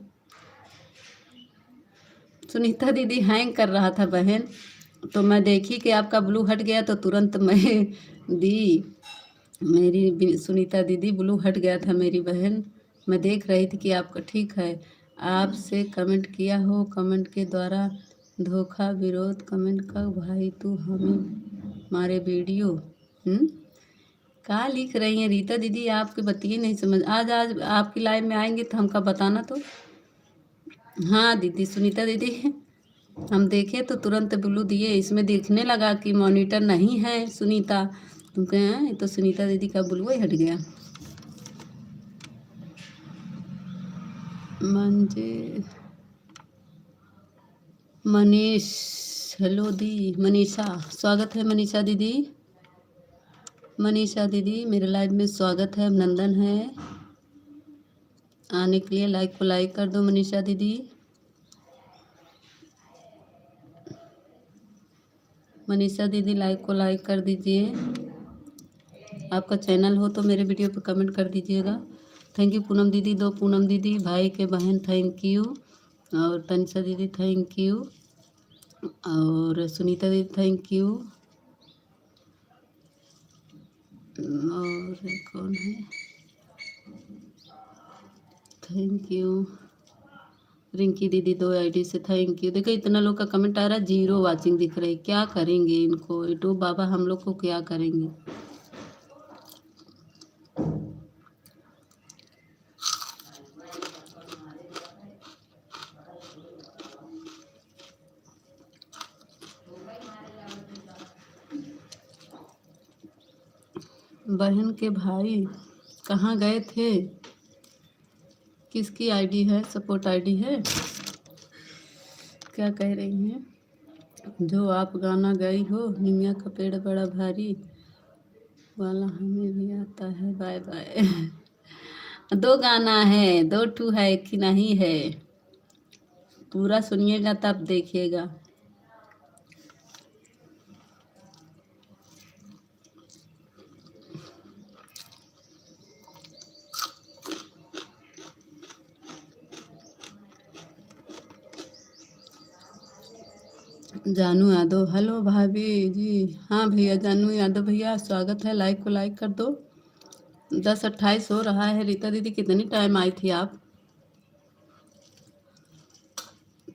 सुनीता दीदी हैंग कर रहा था बहन, तो मैं देखी कि आपका ब्लू हट गया तो तुरंत मैं दी। मेरी सुनीता दीदी ब्लू हट गया था मेरी बहन, मैं देख रही थी कि आपका ठीक है। आपसे कमेंट किया हो, कमेंट के द्वारा धोखा विरोध कमेंट का भाई तू हमें मारे वीडियो। क्या लिख रही हैं रीता दीदी? आपके बतिए नहीं समझ। आज आपकी लाइव में आएंगे तो हमका बताना तो। हाँ दीदी, सुनीता दीदी हम देखे तो तुरंत ब्लू दिए, इसमें देखने लगा कि मॉनिटर नहीं है सुनीता, तुम कहे हैं ये तो सुनीता दीदी का ब्लू ही हट गया। मंजे मनीष, हेलो दी मनीषा, स्वागत है मनीषा दीदी। मनीषा दीदी मेरे लाइव में स्वागत है, अभिनंदन है आने के लिए। लाइक को लाइक कर दो मनीषा दीदी। मनीषा दीदी लाइक को लाइक कर दीजिए। आपका चैनल हो तो मेरे वीडियो पर कमेंट कर दीजिएगा। थैंक यू पूनम दीदी, 2 पूनम दीदी, भाई के बहन थैंक यू, और तनिषा दीदी थैंक यू, और सुनीता दीदी थैंक यू, और कौन है थैंक यू, रिंकी दीदी 2 आईडी से थैंक यू। देखो इतना लोग का कमेंट आ रहा है, 0 वाचिंग दिख रही। क्या करेंगे इनको यूट्यूब बाबा, हम लोग को क्या करेंगे। बहन के भाई कहाँ गए थे? किसकी आईडी है? सपोर्ट आईडी है? क्या कह रही हैं? जो आप गाना गाई हो, निमिया का पेड़ बड़ा भारी वाला हमें भी आता है, बाय बाय। दो गाना है, दो ठू है, एक ही नहीं है। पूरा सुनिएगा तब देखिएगा। जानू यादव, हेलो भाभी जी। हाँ भैया, जानू यादव भैया, स्वागत है। लाइक को लाइक कर दो। 10:28 हो रहा है। रीता दीदी कितनी टाइम आई थी आप?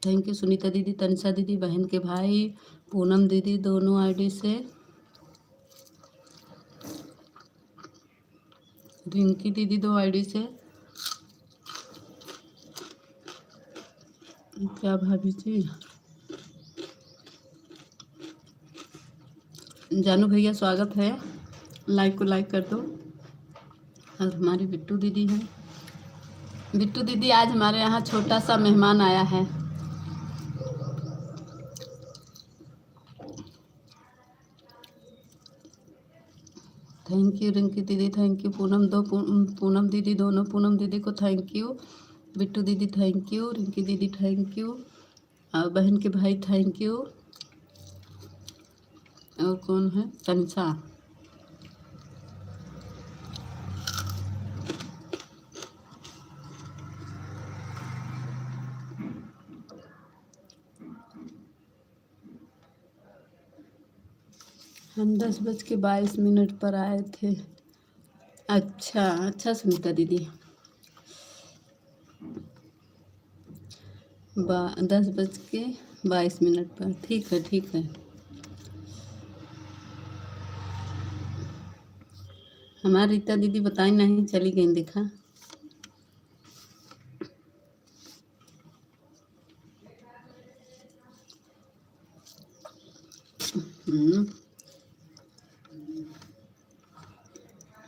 थैंक यू सुनीता दीदी, तनिषा दीदी, बहन के भाई, पूनम दीदी, दोनों आईडी से, रिंकी दीदी 2 आईडी से। क्या भाभी जी? जानू भैया स्वागत है। लाइक को लाइक कर दो। और हमारी बिट्टू दीदी है। बिट्टू दीदी आज हमारे यहाँ छोटा सा मेहमान आया है। थैंक यू रिंकी दीदी, थैंक यू पूनम, पूनम दीदी, दोनों पूनम दीदी को थैंक यू। बिट्टू दीदी थैंक यू, रिंकी दीदी थैंक यू, और बहन के भाई थैंक यू। और कौन है? तनिषा। हम 10:22 पर आए थे। अच्छा अच्छा सुनीता दीदी, 10:22 पर। ठीक है ठीक है। हमारी रीता दीदी बताई नहीं, चली गई देखा।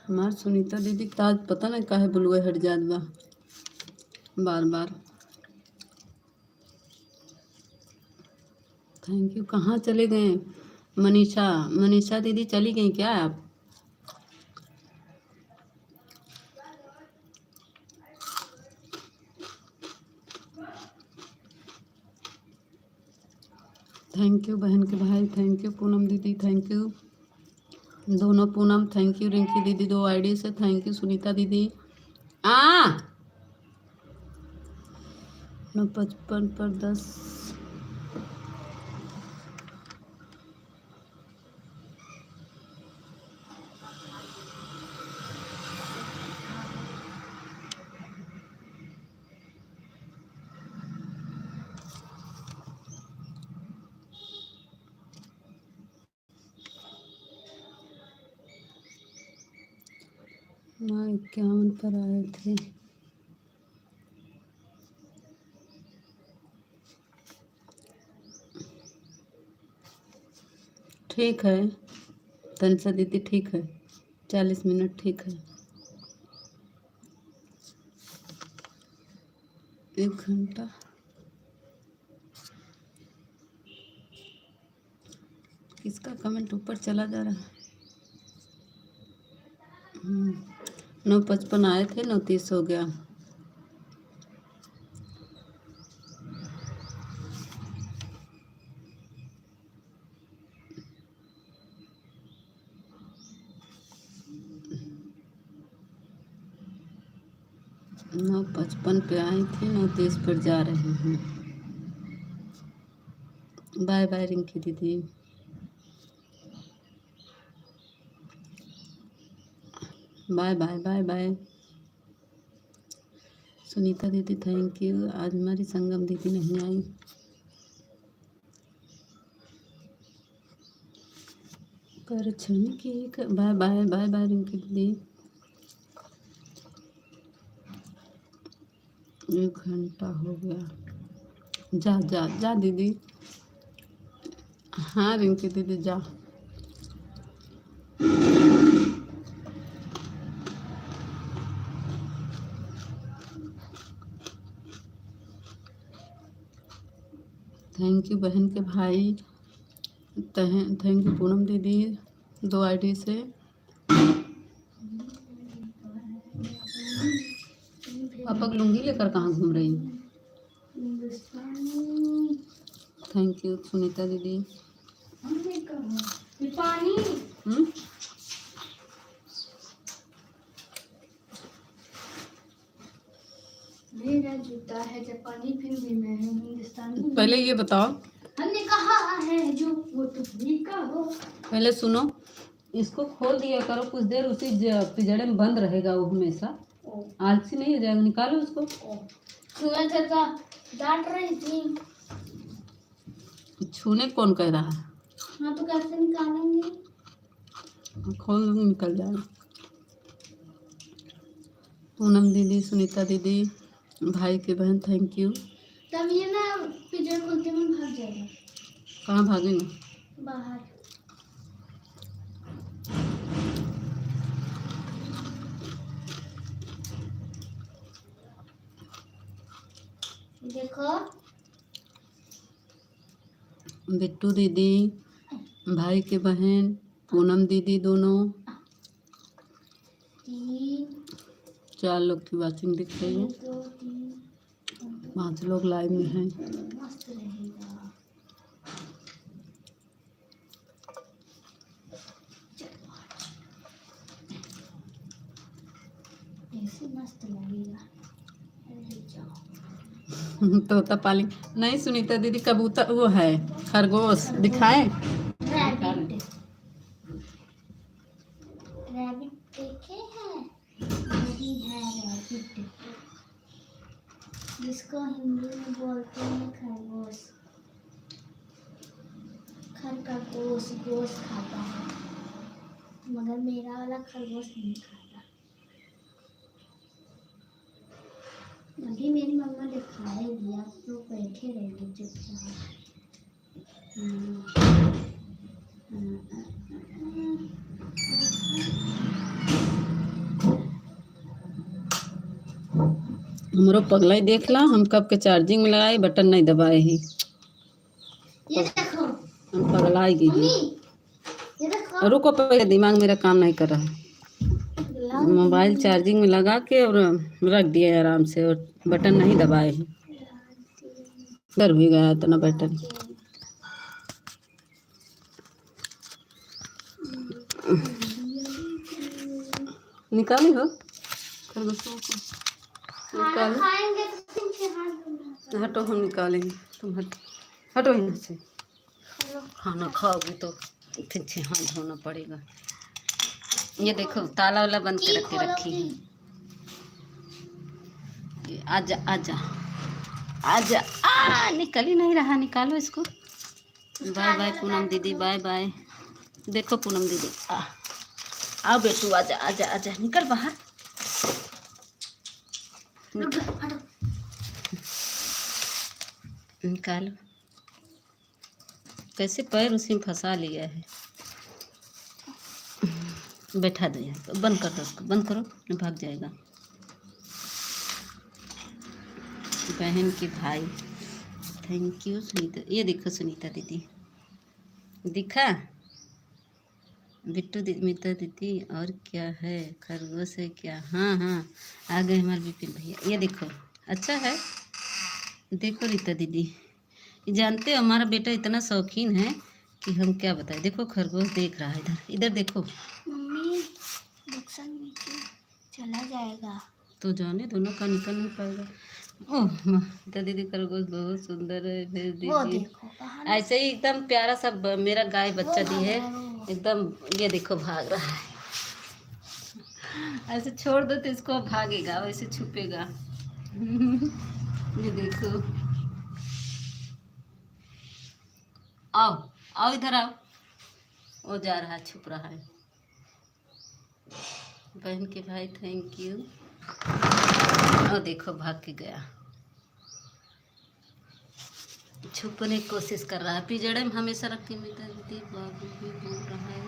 हमार सुनीता दीदी ताज पता नहीं काहे बुलुए हट जात बा बार बार। Thank you. कहाँ चले गए? मनीषा, मनीषा दीदी चली गई क्या आप? थैंक यू बहन के भाई, थैंक यू पूनम दीदी, थैंक यू दोनों पूनम, थैंक यू रिंकी दीदी 2 आईडी से, थैंक यू सुनीता दीदी। 9:55 पर 10। हाँ 51 पर आए थे। ठीक है तनिषा दीदी, ठीक है। 40 मिनट ठीक है। 1 घंटा। किसका कमेंट ऊपर चला जा रहा है? 9:55 आए थे, 9:30 हो गया। नौ 55 पे आई थी, 9:30 पर जा रही हूँ। Bye bye Rinki didi. Bye bye bye bye. Sunita didi thank you. आज हमारी संगम दीदी नहीं आई। कर क्षण की bye bye bye bye Rinki didi. 1 घंटा हो गया। जा जा जा दीदी। हाँ रिंकी दीदी जा। थैंक यू बहन के भाई, थैंक यू पूनम दीदी 2 आईडी से। पापा की लुंगी लेकर कहाँ घूम रही हैं? थैंक यू सुनीता दीदी। पानी मेरा जूता है जापानी, फिर भी मैं हिंदुस्तानी। पहले ये बताओ, हमने कहा है जो वो तुम भी कहो। पहले सुनो, इसको खोल दिया करो कुछ देर, उसी पिंजड़े में बंद रहेगा वो हमेशा, आलसी नहीं हो जाएगा। निकालो उसको। सुना चाचा डांट रही थी। छूने कौन कह रहा है? हाँ तो कैसे निकालेंगे? खोल दो, निकल जाएगा। पूनम दीदी, सुनीता दीदी, भाई की बहन थैंक यू। तब ये ना पिंजरा खोलते में भाग जाएगा। कहाँ भागेंगे? बाहर। देखो बिट्टू दीदी, भाई की बहन पूनम दीदी, दोनों 4 लोग की वॉचिंग दिख रही है। 5 लोग लाइव में हैं। मस्त रहेगा। ऐसे मस्त लगेगा। तोता पाली नहीं सुनीता दीदी, कबूतर वो है खरगोश दिखाएं। रैबिट देखे हैं? यही है रैबिट, जिसको हिंदी में बोलते हैं खरगोश। खर का गोश खाता है, मगर मेरा वाला खरगोश नहीं खाता। अभी मेरी मम्मा दिखाएगी, आप लोग बैठे रहेंगे चुपचाप। हमरो पगला ही देख ला, हम कब के चार्जिंग में लगाए, बटन नहीं दबाए ही। ये देखो हम पगलाएगी ही। ये देखो। रुको, पहले दिमाग मेरा काम नहीं कर रहा। मोबाइल चार्जिंग में लगा के और रख दिया आराम से, और बटन नहीं दबाए ही। डर भी गया इतना बटन। निकाली हो खरगोशों को, निकालो। खाएंगे तो पीछे हाथ धोना। हटो, हम निकालेंगे, तुम हटो यहाँ से। खाना खाओगी तो पीछे हाथ धोना पड़ेगा। ये देखो ताला वाला बंद करके रखी है। आजा आजा आजा, निकल ही नहीं रहा, निकालो इसको। बाय बाय पूनम दीदी, बाय बाय। देखो पूनम दीदी, आओ बेटू, आजा आजा आजा, निकल बाहर। निकालो। कैसे पैर उसी में फंसा लिया है। बैठा दो यहाँ पर, बंद कर दो उसको, बंद करो, भाग जाएगा। बहन की भाई थैंक यू सुनीता। ये देखो सुनीता दीदी, दिखा बिट्टू दीदी, मीता दीदी, और क्या है खरगोश है क्या? हाँ हाँ आ गए हमारे विपिन भैया। ये देखो अच्छा है। देखो रीता दीदी, जानते हो हमारा बेटा इतना शौकीन है कि हम क्या बताएं। देखो खरगोश देख रहा है, इधर इधर देखो। मम्मी बक्सा नीचे चला जाएगा तो जाने दोनों का निकल नहीं पाएगा। ओह रीता दीदी, खरगोश बहुत सुंदर है, भेज दीजिए। ऐसे ही एकदम प्यारा सा मेरा गाय बच्चा दी है एकदम। ये देखो भाग रहा है, ऐसे छोड़ दो तो इसको भागेगा, वैसे छुपेगा। ये देखो, आओ आओ इधर आओ। वो जा रहा है, छुप रहा है। बहन के भाई थैंक यू। और देखो भाग के गया, छुपने की कोशिश कर रहा है। पिंजड़े में हमेशा रख के मीता दीदी, बाबू भी बोल रहा है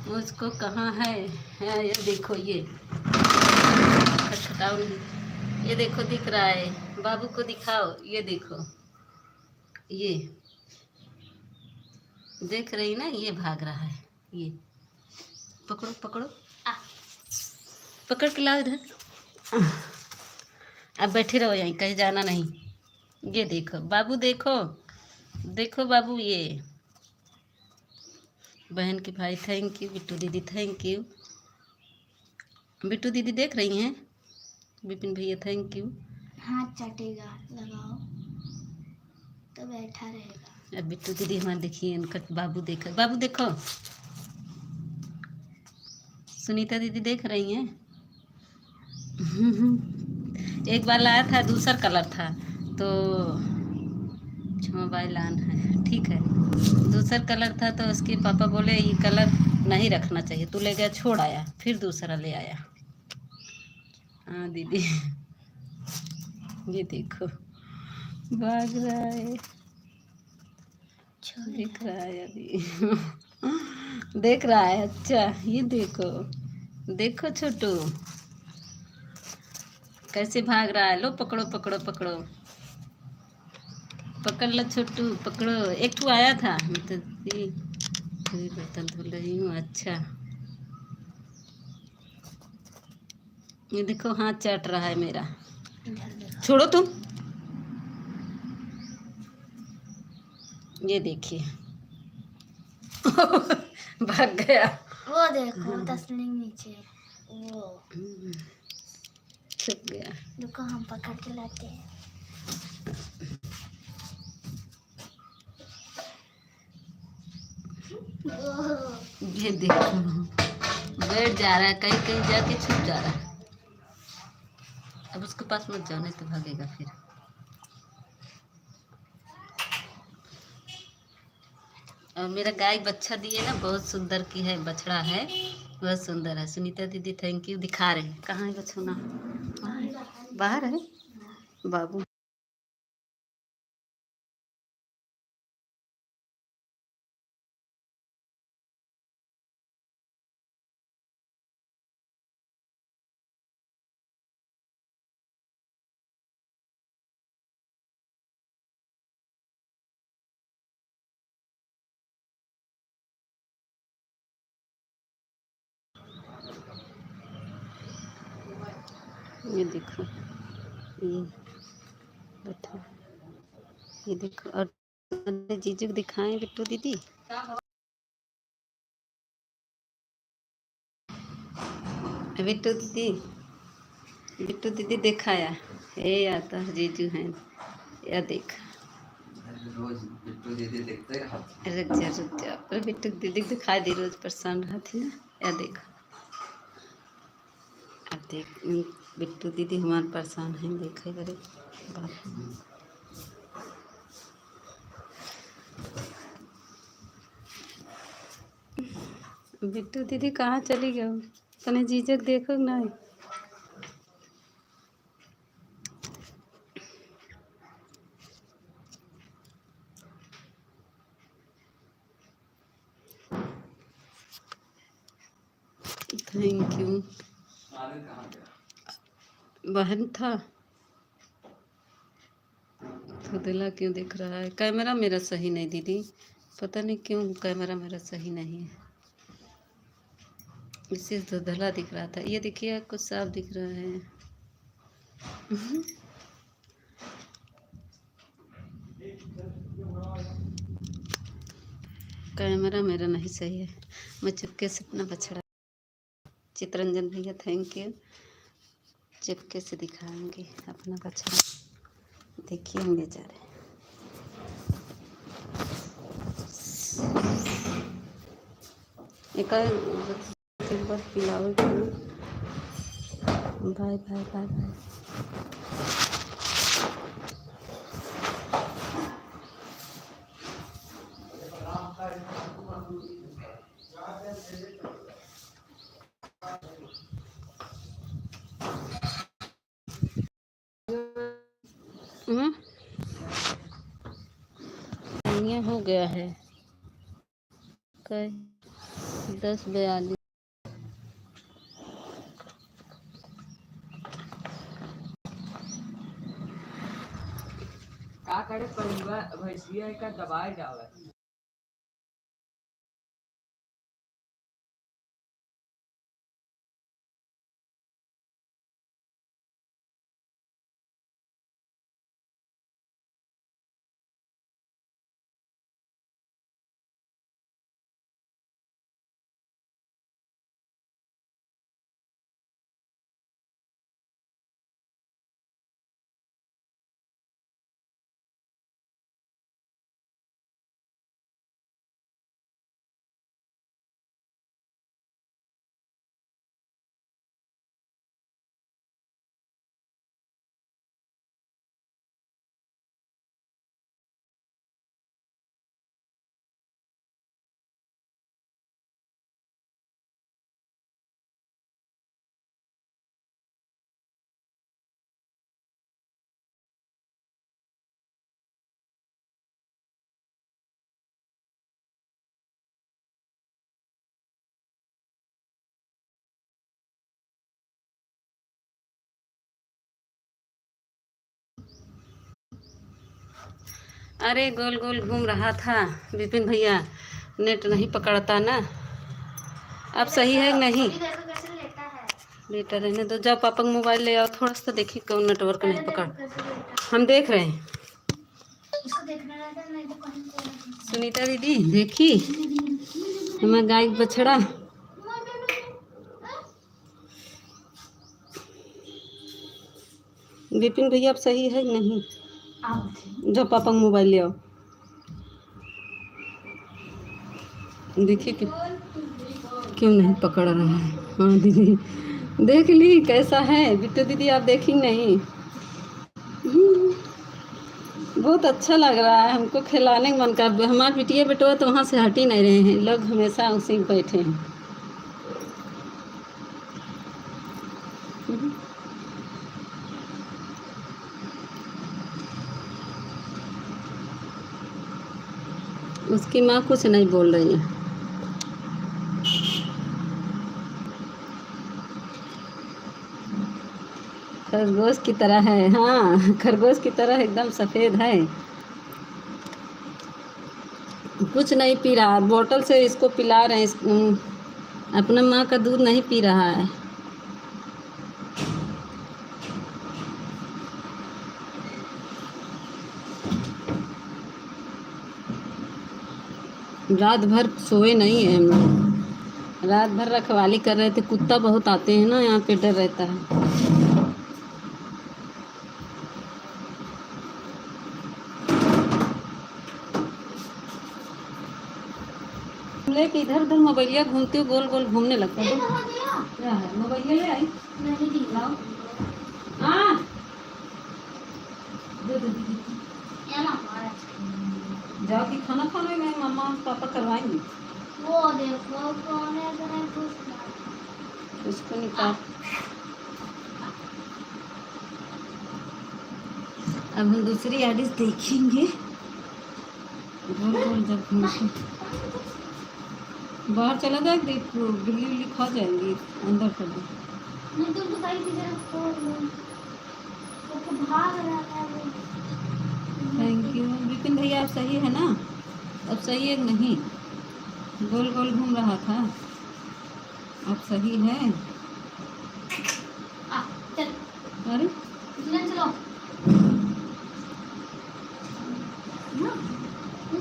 मुझको कहाँ है। ये देखो, ये खटखटाओ, ये देखो दिख रहा है। बाबू को दिखाओ, ये देखो, ये देख रही ना, ये भाग रहा है। ये पकड़ो पकड़ो, आ, पकड़ के लाओ इधर। अब बैठे रहो यहीं, कहीं जाना नहीं। ये देखो बाबू, देखो देखो बाबू, ये बहन के भाई थैंक यू, बिट्टू दीदी थैंक यू। बिट्टू दीदी देख रही हैं, विपिन भैया थैंक यू। हाथ चाटेगा, लगाओ तो बैठा रहेगा। अब बिट्टू दीदी हमारे देखिए, इनका बाबू देखो, बाबू देखो। सुनीता दीदी देख रही हैं। एक बार लाया था, दूसरा कलर था, तो मोबाइल ऑन है, ठीक है। दूसरा कलर था तो उसके पापा बोले ये कलर नहीं रखना चाहिए, तू ले गया छोड़ आया, फिर दूसरा ले आया। हाँ दीदी, ये देखो भाग रहा है, दिख रहा है अभी। देख रहा है, अच्छा ये देखो, देखो छोटू कैसे भाग रहा है। लो पकड़ो पकड़ो पकड़ो, पकड़ लो छोटू, पकड़ो। एक ठू आया था, मैं तो बर्तन धुल रही हूँ। अच्छा ये देखो हाथ चाट रहा है मेरा, छोड़ो तुम। ये देखिए भाग गया। वो देखो तस्लीम नीचे, वो छुप गया। देखो हम पकड़ के लाते हैं। ये देखो बैठ जा रहा है, कहीं कहीं जाके छुप जा रहा है। अब उसके पास मत जाओ, नहीं तो भागेगा फिर। और मेरा गाय बच्चा दिए ना, बहुत सुंदर की है, बछड़ा है, बहुत सुंदर है। Sunita didi thank you. दिखा रहे हैं, कहाँ है बछुना? बाहर है बाबू। ये देखो, ये बैठा, ये देखो। और जीजू को दिखाएं बिट्टू दीदी। बिट्टू दीदी, बिट्टू दीदी दिखाया, ये आता है जीजू हैं, या देख। रोज बिट्टू दीदी देखते हैं। रुक जा रुक जा, अरे बिट्टू दीदी दिखाई दी, रोज परेशान रहा थी ना। या देखो, अब देख बिट्टू दीदी हमारे परेशान हैं, देखे बड़े बात। बिट्टू दीदी कहाँ चली गई? तने जीजक देखो ना। Thank you. बहन था तो दिला क्यों दिख रहा है? कैमरा मेरा सही नहीं दीदी, पता नहीं क्यों कैमरा मेरा सही नहीं है, इससे धुंधला दिख रहा था। ये देखिए कुछ साफ दिख रहा है। कैमरा मेरा नहीं सही है। मैं चुपके से अपना बछड़ा, चितरंजन भैया थैंक यू, चुपके से दिखाएंगे अपना बछड़ा। देखिए हम ले जा रहे हैं। एक बार पिलाओ। Bye bye bye bye. ये हो गया है 10:42। का करे परिवार भैंसिया का दबाए जावे। अरे गोल गोल घूम रहा था विपिन भैया, नेट नहीं पकड़ता ना। अब सही है कि नहीं? कैसे लेता है? लेटा रहने दो, जाओ पापा का मोबाइल ले आओ थोड़ा सा, देखिए कौन नेटवर्क नहीं पकड़। कैसे लेता हम देख रहे हैं। इसको देखना रहता है, नहीं तो कहीं को सुनीता दीदी देखी हमारा गाय का बछड़ा। विपिन भैया अब सही है कि नहीं? जाओ पापा का मोबाइल ले आओ, देखिए क्यों नहीं पकड़ रहा है। हाँ दीदी देख ली कैसा है बिट्टू दीदी, आप देखी नहीं? बहुत अच्छा लग रहा है हमको, खिलाने का मन कर। हमारे बिटिया बेटवा तो वहाँ से हट ही नहीं रहे हैं, लोग हमेशा उसी में बैठे हैं। उसकी माँ कुछ नहीं बोल रही है। खरगोश की तरह है, हाँ खरगोश की तरह एकदम सफ़ेद है। कुछ नहीं पी रहा, बोतल से इसको पिला रहे हैं। अपना माँ का दूध नहीं पी रहा है। रात भर सोए नहीं है हम लोग, रात भर रखवाली कर रहे थे। कुत्ता बहुत आते हैं ना यहाँ पे, डर रहता है। लेके इधर उधर मोबाइलिया घूमते हो, गोल गोल घूमने लगता है। क्या है, मोबाइलिया ले आई? नहीं दी लाओ। हाँ दे दे दे। ये ना हमारा जाओ कि खाना खाने में मम्मा पापा करवाएंगे। वो देखो कौन है जरा कुछ उसको निकाल। अब हम दूसरी आडिस देखेंगे। गोल गोल जब घूमते बाहर चला जाए, बिल्ली उल्ली खा जाएंगी, अंदर कर दो। नहीं तो बताई कि जरा खोल लो, वो भाग रहा है वो। थैंक यू विपिन भैया, आप सही है ना? अब सही है कि नहीं? गोल गोल घूम रहा था, अब सही है? चल अरे चलो ना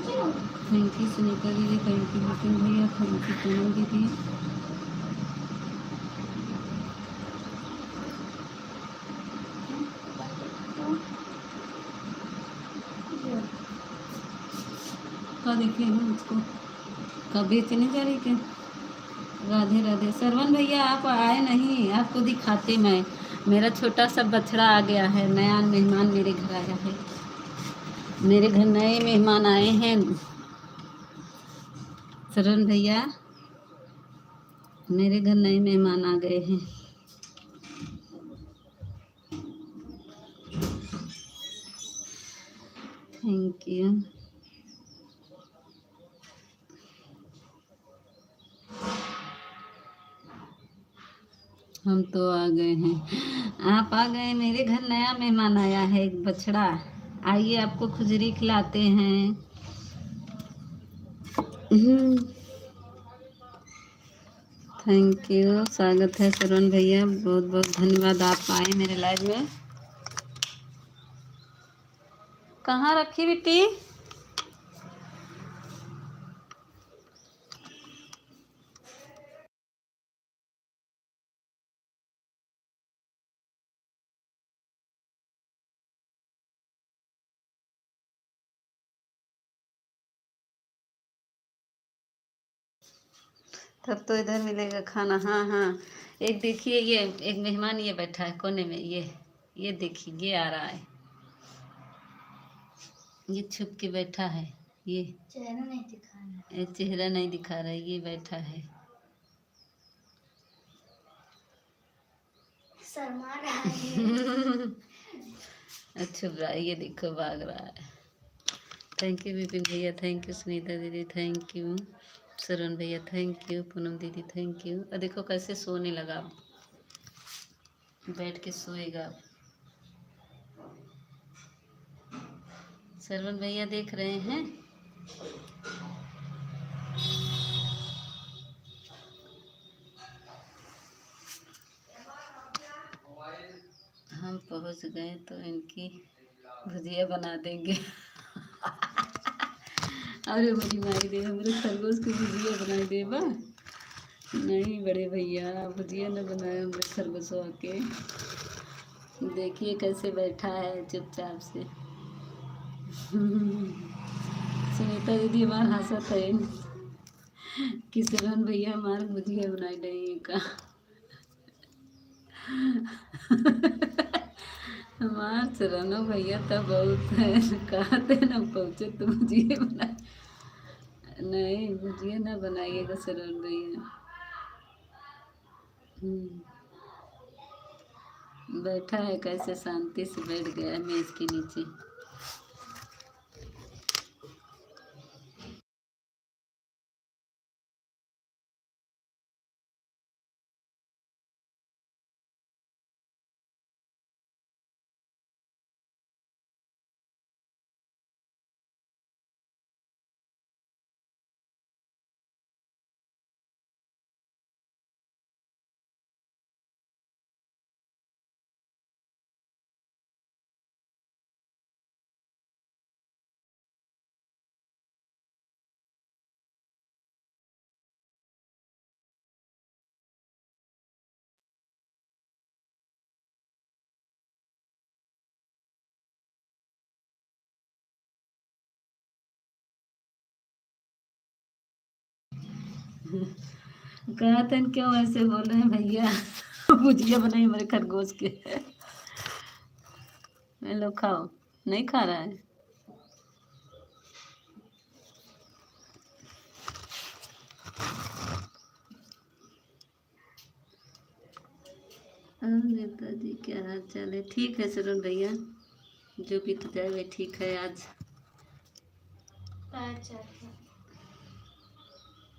चलो। Thank you Sunita didi, thank you Vipin भैया, थैंक यू पूनम दीदी। का देखिए हम उसको का बेचने जा रही क्या? राधे राधे। सरवन भैया आप आए नहीं, आपको दिखाते मैं। मेरा छोटा सा बछड़ा आ गया है, नया मेहमान मेरे घर आया है। मेरे घर नए मेहमान आए हैं सरवन भैया, मेरे घर नए मेहमान आ गए हैं। Thank you. हम तो आ गए हैं, आप आ गए। मेरे घर नया मेहमान आया है, एक बछड़ा। आइए आपको खुजरी खिलाते हैं। थैंक यू, स्वागत है सरवन भैया, बहुत बहुत धन्यवाद आप आए मेरे लाइव में। कहाँ रखी बेटी? तब तो इधर मिलेगा खाना। हाँ हाँ, एक देखिए ये एक मेहमान ये बैठा है कोने में, ये देखिए ये आ रहा है, ये छुप के बैठा है। ये चेहरा नहीं दिखा रहा ये चेहरा नहीं दिखा रहा है, ये बैठा है। शर्मा रहा है। अच्छा रहा है, ये देखो भाग रहा है। थैंक यू विपिन भैया, thank you Sunita didi, thank you Sarwan भैया, थैंक यू पूनम दीदी, थैंक यू। और देखो कैसे सोने लगा, अब बैठ के सोएगा। सरवण भैया देख रहे हैं। हम पहुंच गए तो इनकी भुजिया बना देंगे। अरे बड़ी माई दे, हमारे खरगोश की भुजिया बनाई दे बा। नहीं बड़े भैया, भुजिया न बनाए हमारे खरगोशों के। देखिए कैसे बैठा है चुपचाप से। सुनीता दीदी हमार हंसत है कि सरवन भैया हमारे भुजिया बनाई नहीं का। हमार सरनो भैया तो बहुत है, कहते न पहुँचे तो भुजिया बना। नहीं भुजिया ना बनाइएगा सरवन भैया। बैठा है कैसे शांति से बैठ गया है मेज के नीचे। कहते हैं क्यों ऐसे बोल रहे हैं भैया। भुजिया बनाई हमारे खरगोश के। लो खाओ। नहीं खा रहा है। नेताजी क्या हाल चाल है? ठीक है सरन भैया, जो बीत जाए वही ठीक है। आज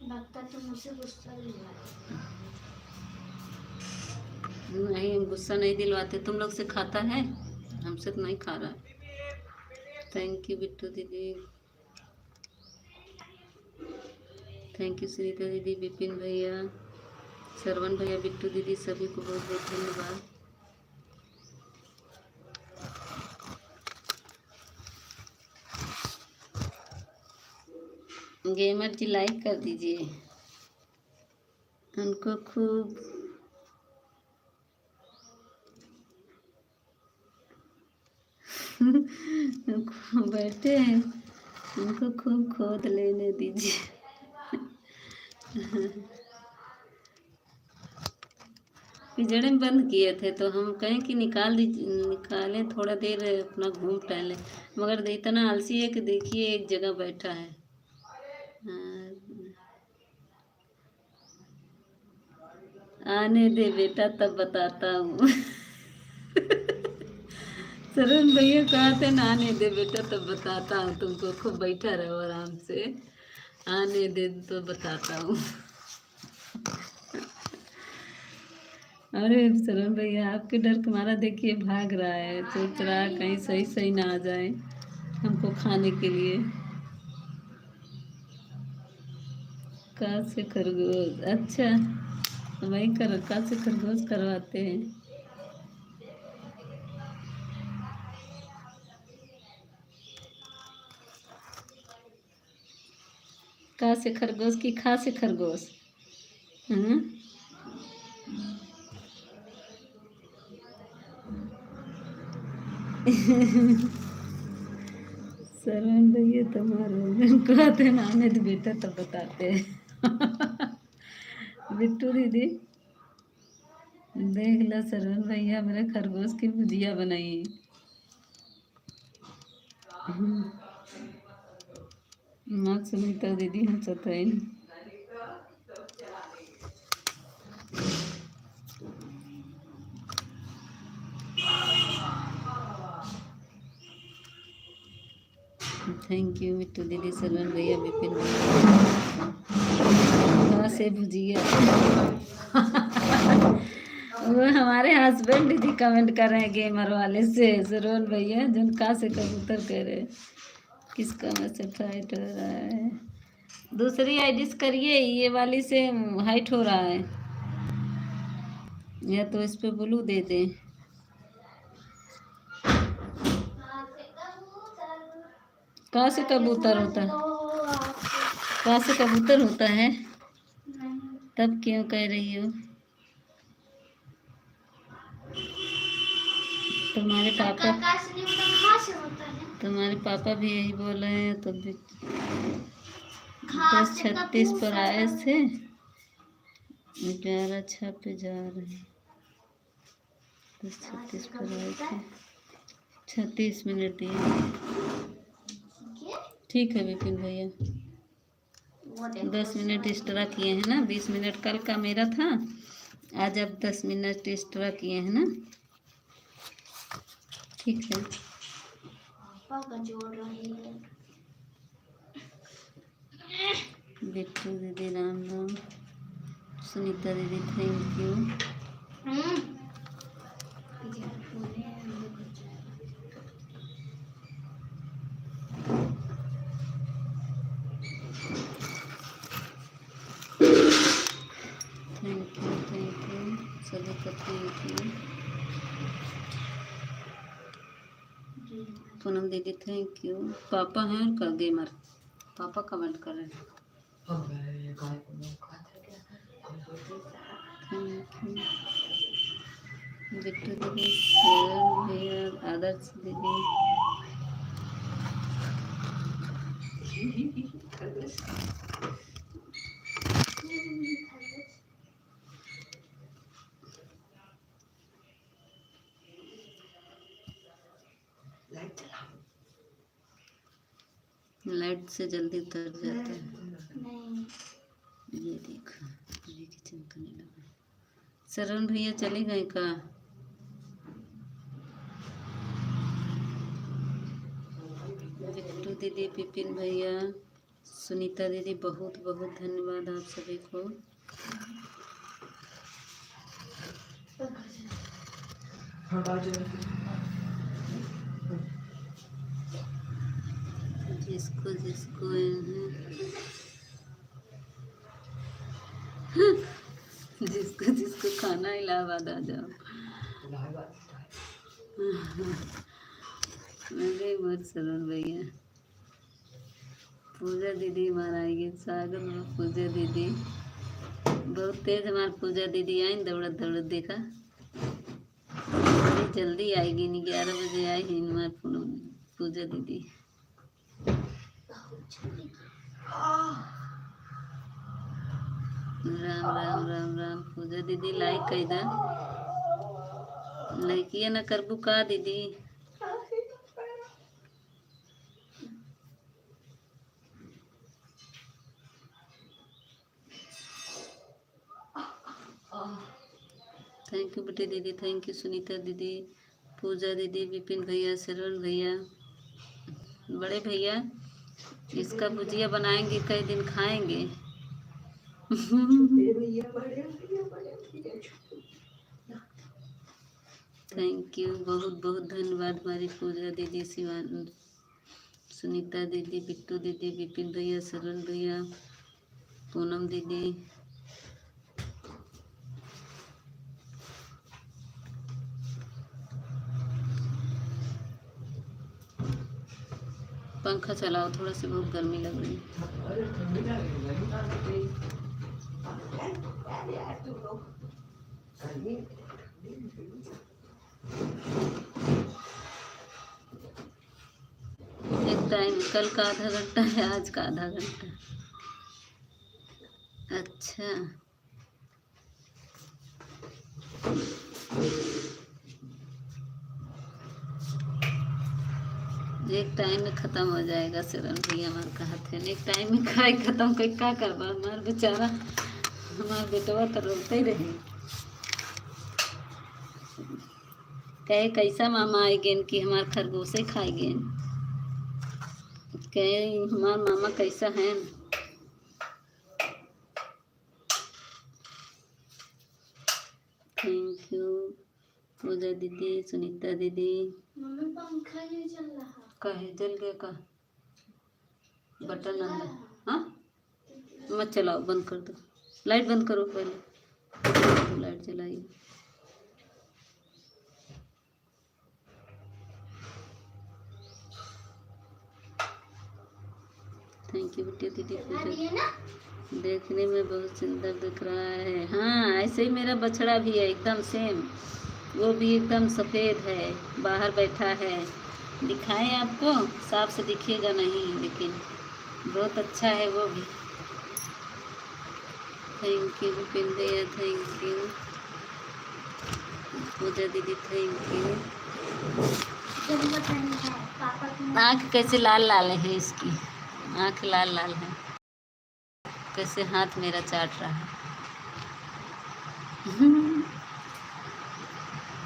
लगता तो मुझसे गुस्सा नहीं, हम गुस्सा नहीं दिलवाते। तुम लोग से खाता है, हमसे तो नहीं खा रहा। थैंक यू बिट्टू दीदी, थैंक यू सुनीता दीदी, विपिन भैया, सरवन भैया, बिट्टू दीदी, सभी को बहुत बहुत धन्यवाद। गेमर जी लाइक कर दीजिए, उनको खूब बैठे हैं, उनको खूब खोद लेने दीजिए। पिजड़े में बंद किए थे तो हम कहें कि निकालें थोड़ा देर अपना घूम टहलें, मगर इतना आलसी है कि देखिए एक जगह बैठा है। आने दे बेटा तब बताता हूँ। सरन भैया कहते ना आने दे बेटा तब बताता हूँ तुमको, खूब बैठा रहो आराम से, आने दे तो बताता हूँ। अरे सरन भैया आपके डर के मारा देखिए भाग रहा है, सोच रहा है कहीं सही सही ना आ जाए हमको खाने के लिए। काल से खरगोश, अच्छा वही कर काल से खरगोश करवाते हैं। का से खरगोश की खा से खरगोश। सरवन भैया तुम्हारे कहते हैं आने दे बेटा तब बताते हैं। बिट्टू दीदी देख लो, सरवन भैया मेरे खरगोश की भुजिया बनाई। माँ सुनीता दीदी हम सतैन। थैंक यू मिट्टू दीदी, सरवन भैया, विपिन भैया से भुजिया। वो हमारे हस्बैंड जी कमेंट कर रहे हैं गेमर वाले से, सरवन भैया जिनका से कबूतर कह रहे हैं। किसका मैसेज हाइट हो रहा है? दूसरी आईडी करिए, ये वाली से हाइट हो रहा है, या तो इस पे ब्लू दे दें। कहाँ से कबूतर होता है? कहाँ से कबूतर होता है? तब क्यों कह रही हो? तुम्हारे पापा भी यही बोल रहे हैं, तब भी 10:36 पर आए थे, 11:06 पे जा रहे हैं। 10:36 पर आए थे, 36 मिनट दिए। ठीक है विपिन भैया, 10 मिनट एक्स्ट्रा किए हैं ना। 20 मिनट कल का मेरा था, आज अब 10 मिनट एक्स्ट्रा किए हैं ना। ठीक है। पापा का जोड़ रही है। बिट्टू दीदी Ram Ram, Sunita didi thank you. Thank you सभी का थैंक यू। पूनम दीदी थैंक यू। पापा हैं और का गेमर, पापा कमेंट कर रहे हैं। थैंक यू बिट्टू दीदी, शरण भैया, आदर्श दीदी, लाइट से जल्दी उतर जाता है। नहीं। ये देखो ये किचन करने लगा। शरण भैया चले गए का? बिट्टू दीदी, विपिन भैया, सुनीता दीदी, बहुत बहुत धन्यवाद आप सभी को। जिसको जिसको जिसको जिसको खाना इलाहाबाद आ जाओ। मेरे मत शरण भैया, पूजा दीदी हमारा आएगी, स्वागत में पूजा दीदी, बहुत तेज हमारी पूजा दीदी आई, दौड़त दौड़त देखा, बड़ी जल्दी आएगी, 11 बजे आई ही हमारी पूजा दीदी। राम राम राम राम पूजा दीदी, लाइक कर दा, लाइकिया न करबू का दीदी? थैंक यू बेटी दीदी, थैंक यू सुनीता दीदी, पूजा दीदी, विपिन भैया, शरण भैया, बड़े भैया, इसका भुजिया बनाएंगे, कई दिन खाएंगे। थैंक यू, बहुत बहुत धन्यवाद हमारी पूजा दीदी, शिवान, सुनीता दीदी, बिट्टू दीदी, विपिन भैया, शरण भैया, पूनम दीदी। पंखा चलाओ थोड़ा सी, बहुत गर्मी लग रही है। एक टाइम कल का आधा घंटा है, आज का आधा घंटा। अच्छा एक टाइम में ख़त्म हो जाएगा, शरण भैया हमारे कहा थे एक टाइम में खाए ख़त्म कर क्या करवा, हमारा बेचारा हमारा बेटवा तो रोते ही रहे, कहे कैसा मामा आएगे कि हमारे खरगोशे खाएंगे, कहे हमारा मामा कैसा है। थैंक यू पूजा दीदी, सुनीता दीदी। मम्मी पंखा नहीं चल रहा। कहे जल गया का? बटन अंदर। हाँ मत चलाओ, बंद कर दो, लाइट बंद करो पहले, तो लाइट जलाइए। थैंक यू बेटी दीदी, पूजा देखने में बहुत सुंदर दिख रहा है। हाँ ऐसे ही मेरा बछड़ा भी है एकदम सेम, वो भी एकदम सफ़ेद है, बाहर बैठा है। दिखाएं आपको, साफ से दिखेगा नहीं लेकिन बहुत अच्छा है वो भी। थैंक यू विपिन भैया, थैंक यू पूजा दीदी, थैंक यू। आँख कैसे लाल लाल है इसकी, आँख लाल लाल है, कैसे हाथ मेरा चाट रहा है।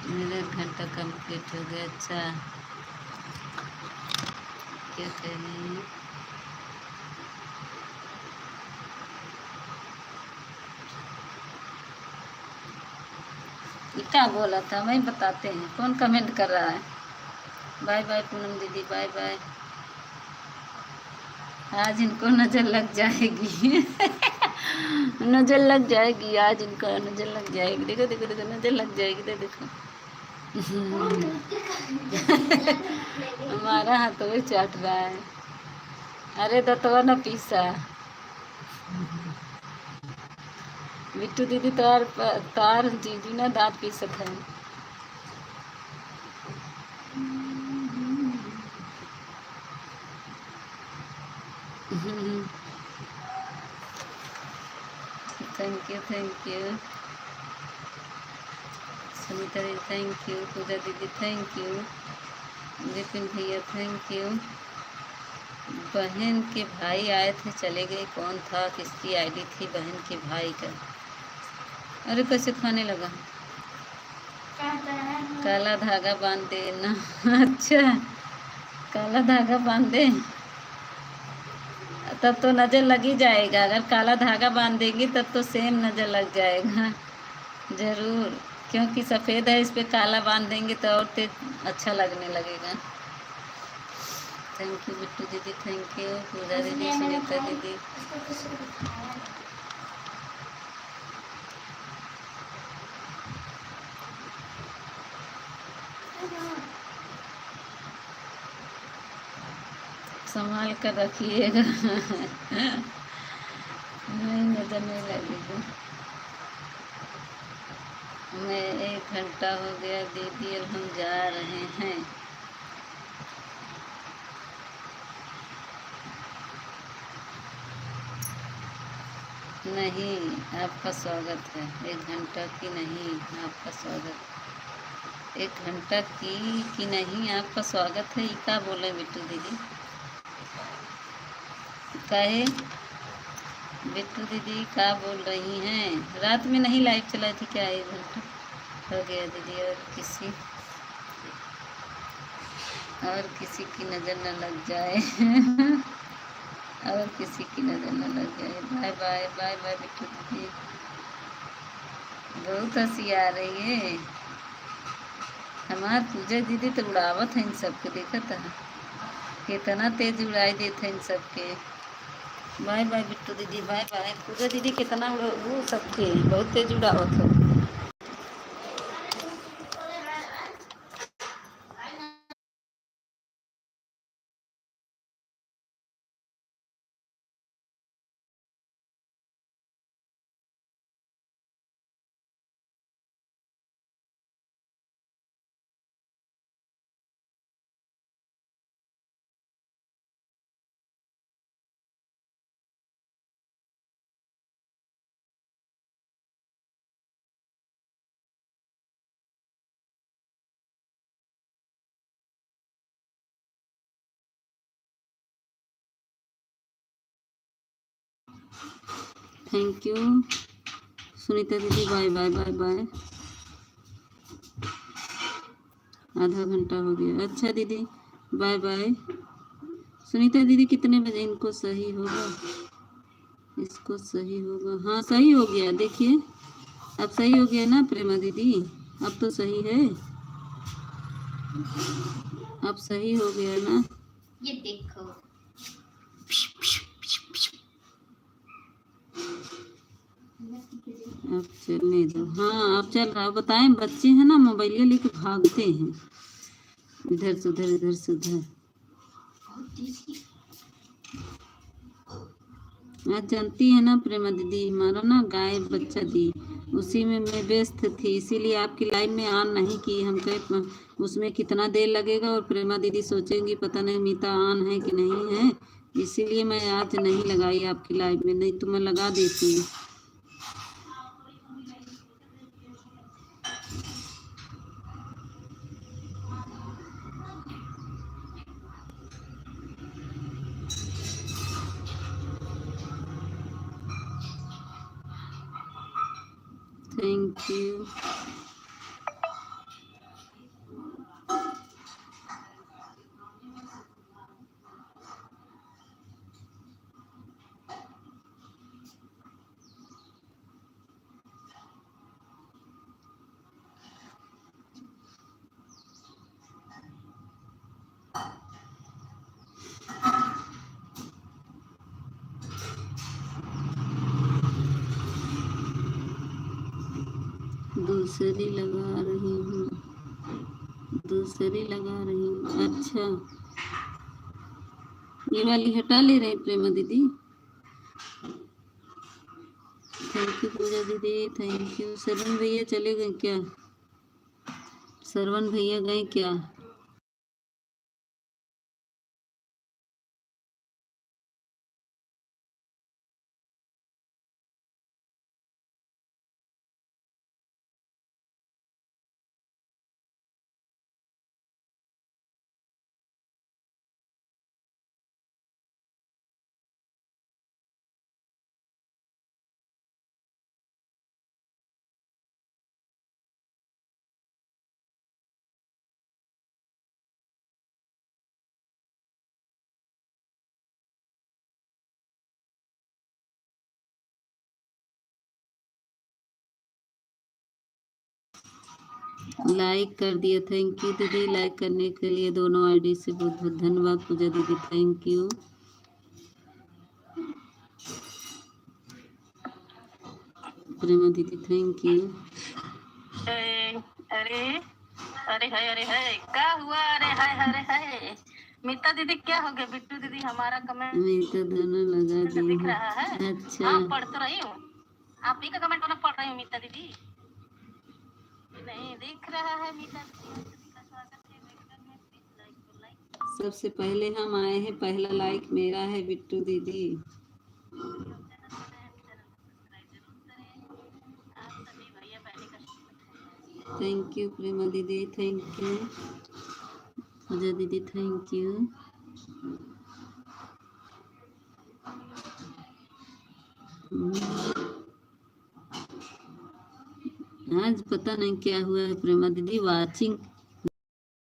मेरा 1 घंटा कंप्लीट हो गया। अच्छा क्या कह रही हैं? क्या बोला था मैं बताते हैं, कौन कमेंट कर रहा है। बाय बाय पूनम दीदी, बाय बाय। आज इनको नज़र लग जाएगी नज़र लग जाएगी आज, इनका नज़र लग जाएगी। देखो देखो देखो, नज़र लग जाएगी, देखो हमारा हाथ वही चाट रहा है। अरे दतवा न पीसा बिट्टू दीदी, तार जीजू ना दांत पीसत है। Thank you, thank you Sunita didi, thank you पूजा दीदी, थैंक यू विपिन भैया, थैंक यू। बहन के भाई आए थे चले गए, कौन था, किसकी आईडी थी बहन के भाई का? अरे कैसे खाने लगा, काला धागा बांध देना अच्छा काला धागा बांध दे, तब तो नज़र लग ही जाएगा। अगर काला धागा बांध देंगी तब तो सेम नज़र लग जाएगा ज़रूर, क्योंकि सफ़ेद है, इस पर काला बांध देंगे तो और तेज अच्छा लगने लगेगा। थैंक यू बिट्टू दीदी, थैंक यू पूजा दीदी, सुनीता दीदी। संभाल कर रखिएगा नहीं नज़र नहीं लगेगा। मैं 1 घंटा हो गया दीदी, अब हम जा रहे हैं। नहीं आपका स्वागत है, 1 घंटा की नहीं आपका स्वागत, 1 घंटा की नहीं आपका स्वागत है। ये क्या बोले बिट्टू दीदी, काहे बिट्टू दीदी क्या बोल रही हैं? रात में नहीं लाइव चलाई थी क्या? 1 घंटा हो गया दीदी, और किसी की नज़र न लग जाए और किसी की नज़र न लग जाए। Bye bye, bye bye Bittu didi. बहुत हंसी आ रही है। हमार पूजा दीदी तो उड़ावत है इन सबके, देखा था कितना तेज उड़ाई देते इन सबके। बाय बाय बिट्टू दीदी, बाय बाय पूजा दीदी, कितना वो सबके बहुत तेज उड़ावत हो। थैंक यू सुनीता दीदी, बाय बाय, बाय बाय। आधा घंटा हो गया। अच्छा दीदी बाय बाय। सुनीता दीदी कितने बजे इनको सही होगा, इसको सही होगा? हाँ सही हो गया, देखिए अब सही हो गया ना प्रेमा दीदी, अब तो सही है, अब सही हो गया ना, ये देखो अब चलने दो। हाँ अब चल रहा है। बताएं, बच्चे हैं ना मोबाइल लेके भागते हैं इधर से उधर, इधर से उधर। आज जानती है ना प्रेमा दीदी, हमारा ना गाय बच्चा दी, उसी में मैं व्यस्त थी, इसीलिए आपकी लाइव में ऑन नहीं की। हम कहे उसमें कितना देर लगेगा और प्रेमा दीदी सोचेंगी पता नहीं मीता ऑन है कि नहीं है, इसीलिए मैं आज नहीं लगाई आपकी लाइव में, नहीं तो मैं लगा देती। Thank you. दूसरी लगा रही हूँ, दूसरी लगा रही हूँ। अच्छा ये वाली हटा ले रहे प्रेमा दीदी। थैंक यू पूजा दीदी, थैंक यू। सरवण भैया चले गए क्या? सरवण भैया गए क्या? लाइक कर दिया, थैंक यू दीदी। लाइक करने के लिए दोनों आईडी से बहुत बहुत धन्यवाद पूजा दीदी, थैंक यू। प्रेमा दीदी थैंक यू। अरे अरे हाय, अरे हाय क्या हुआ? अरे हाय, अरे हाय मीता दीदी क्या हो गया? बिट्टू दीदी हमारा कमेंट मीता दोनों लगा दी दिख रहा है। अच्छा हाँ पढ़ तो रही हूँ, आप ही का कमेंट वाला पढ़ रही हूँ। मीता दीदी नहीं दिख रहा है। मीता दीदी का स्वागत है, वेलकम है, प्लीज लाइक तो लाइक। सबसे पहले हम आए हैं, पहला लाइक मेरा है बिट्टू दीदी। थैंक यू प्रेमा दीदी, थैंक यू पूजा दीदी, थैंक यू। आज पता नहीं क्या हुआ है प्रेमा दीदी, वाचिंग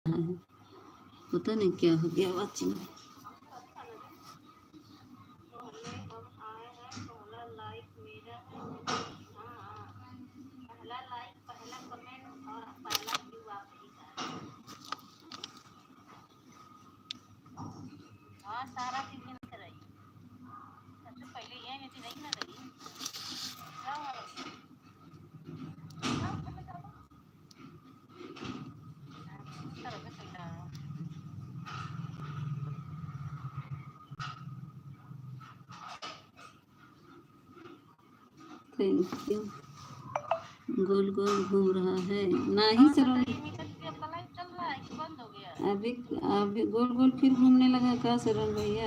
है, पता नहीं क्या हो गया वाचिंग। हाँ सारा चीज गिनते रही, सबसे पहले ये नीति नहीं ना रही। क्या हुआ? Thank you. गोल गोल घूम रहा है नहीं सर, अभी अभी गोल गोल फिर घूमने लगा क्या सरन भैया?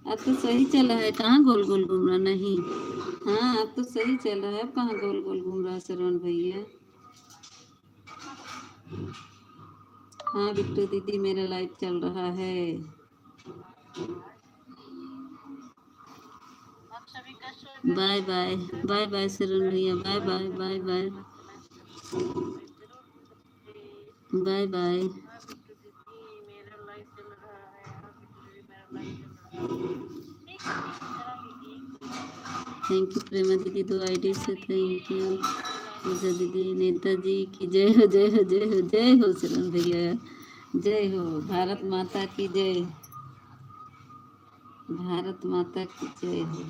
अब तो सही चला है, कहाँ गोल गोल घूम रहा? नहीं हाँ अब तो सही चल रहा है, अब कहाँ गोल गोल घूम रहा है सरवण भैया? हाँ बिट्टू दीदी मेरा लाइव चल रहा है। Bye bye, bye bye Saravan भैया, bye bye, bye bye, bye bye. Thank you Prema दीदी, 2 आईडी से थैंक यू। पूजा दीदी, नेताजी की जय हो, जय हो, जय हो, जय हो सरवण भैया, जय हो, भारत माता की जय। भारत माता की जय हो।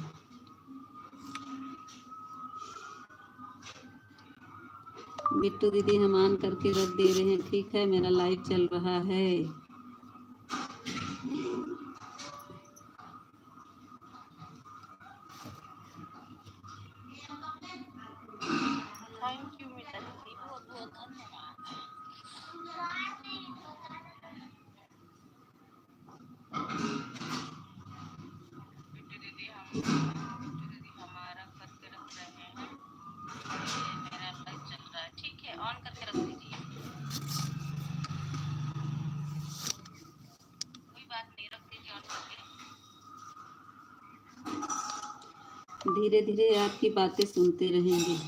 बिट्टू दीदी हम ऑन करके रख दे रहे हैं, ठीक है, मेरा लाइव चल रहा है। थैंक यू मित्र दीदी, बहुत बहुत धन्यवाद। बिट्टू दीदी हमारा करके रख रहे हैं, ये मेरा लाइव चल रहा है, ठीक है, ऑन करके रख दीजिए, कोई बात नहीं, रख दीजिए ऑन करके। धीरे धीरे आपकी बातें सुनते रहेंगे।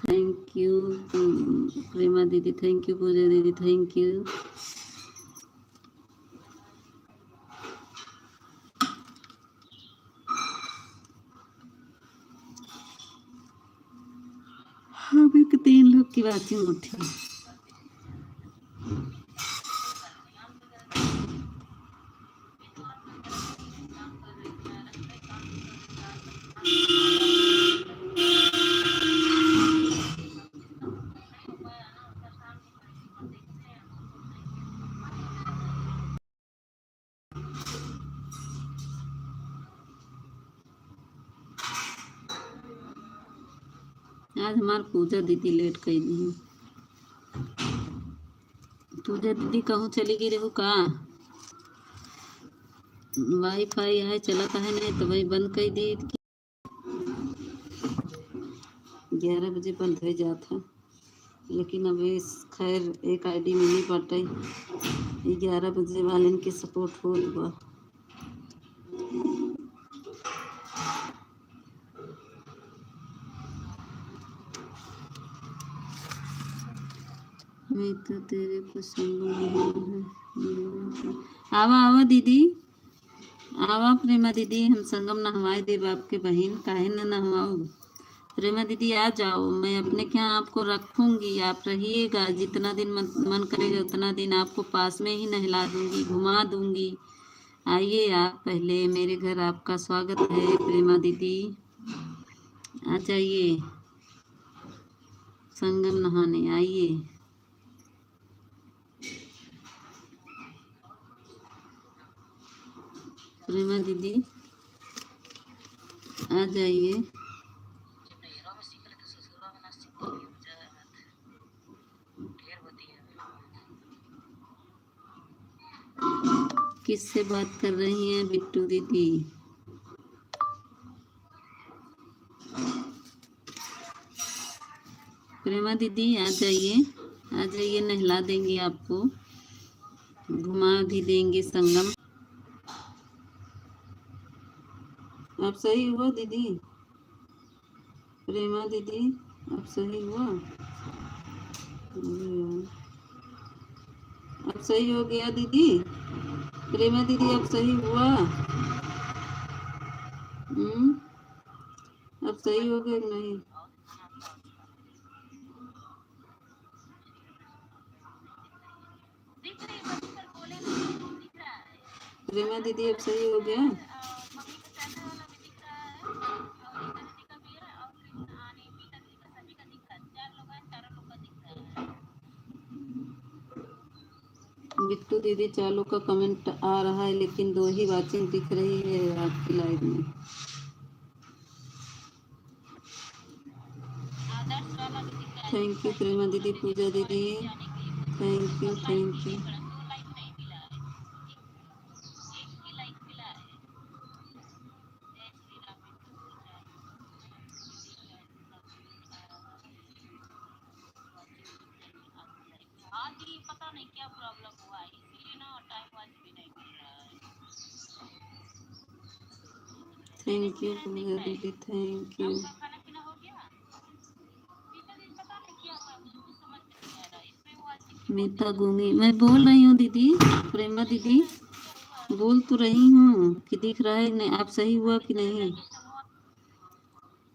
थैंक यू प्रेमा दीदी, थैंक यू पूजा दीदी, थैंक यू। अभी 3 लोग की वाचिंग उठी। आज हमार पूजा दीदी लेट कई दी। पूजा दीदी कहूँ चली गई रहू का? वाईफाई है चलता है नहीं तो वही बंद कर दी। 11 बजे बंद हो जाता, लेकिन अभी खैर एक आईडी मिली बाटे, 11 बजे वाले के सपोर्ट हो बा। मैं तो तेरे को संगम है। आवा आवा दीदी, आवा प्रेमा दीदी, हम संगम नहवाए देव आपके बहन, काहे न नहवाओ। प्रेमा दीदी आ जाओ, मैं अपने क्या आपको रखूंगी, आप रहिएगा, जितना दिन मन करेगा उतना दिन आपको पास में ही नहला दूंगी, घुमा दूंगी। आइए आप, पहले मेरे घर आपका स्वागत है। प्रेमा दीदी आ जाइए संगम नहाने, आइए। प्रेमा दीदी आ जाइए। किससे बात कर रही हैं बिट्टू दीदी? प्रेमा दीदी आ जाइए, आ जाइए, नहला देंगे आपको, घुमा भी देंगे संगम। अब सही हुआ दीदी? प्रेमा दीदी अब सही हुआ? अब सही हो गया दीदी? प्रेमा दीदी अब सही हुआ? अब सही हो गया कि नहीं? प्रेमा दीदी अब सही हो गया? बिट्टू दीदी 4 लोग का कमेंट आ रहा है, लेकिन 2 ही वाचिंग दिख रही है आपकी लाइव में। थैंक यू प्रेमा दीदी, पूजा दीदी, थैंक यू, थैंक यू। पता नहीं क्या प्रॉब्लम हुआ है, इसलिए ना टाइम वाइज भी नहीं मिल रहा है। थैंक यू पूजा दीदी, थैंक यू। खाना पीना हो गया? पता नहीं क्या समझ नहीं आ रहा, इसमें मीता गूंगी, मैं बोल रही हूँ दीदी, प्रेमा दीदी बोल तो रही हूँ कि दिख रहा है नहीं। आप सही हुआ कि नहीं?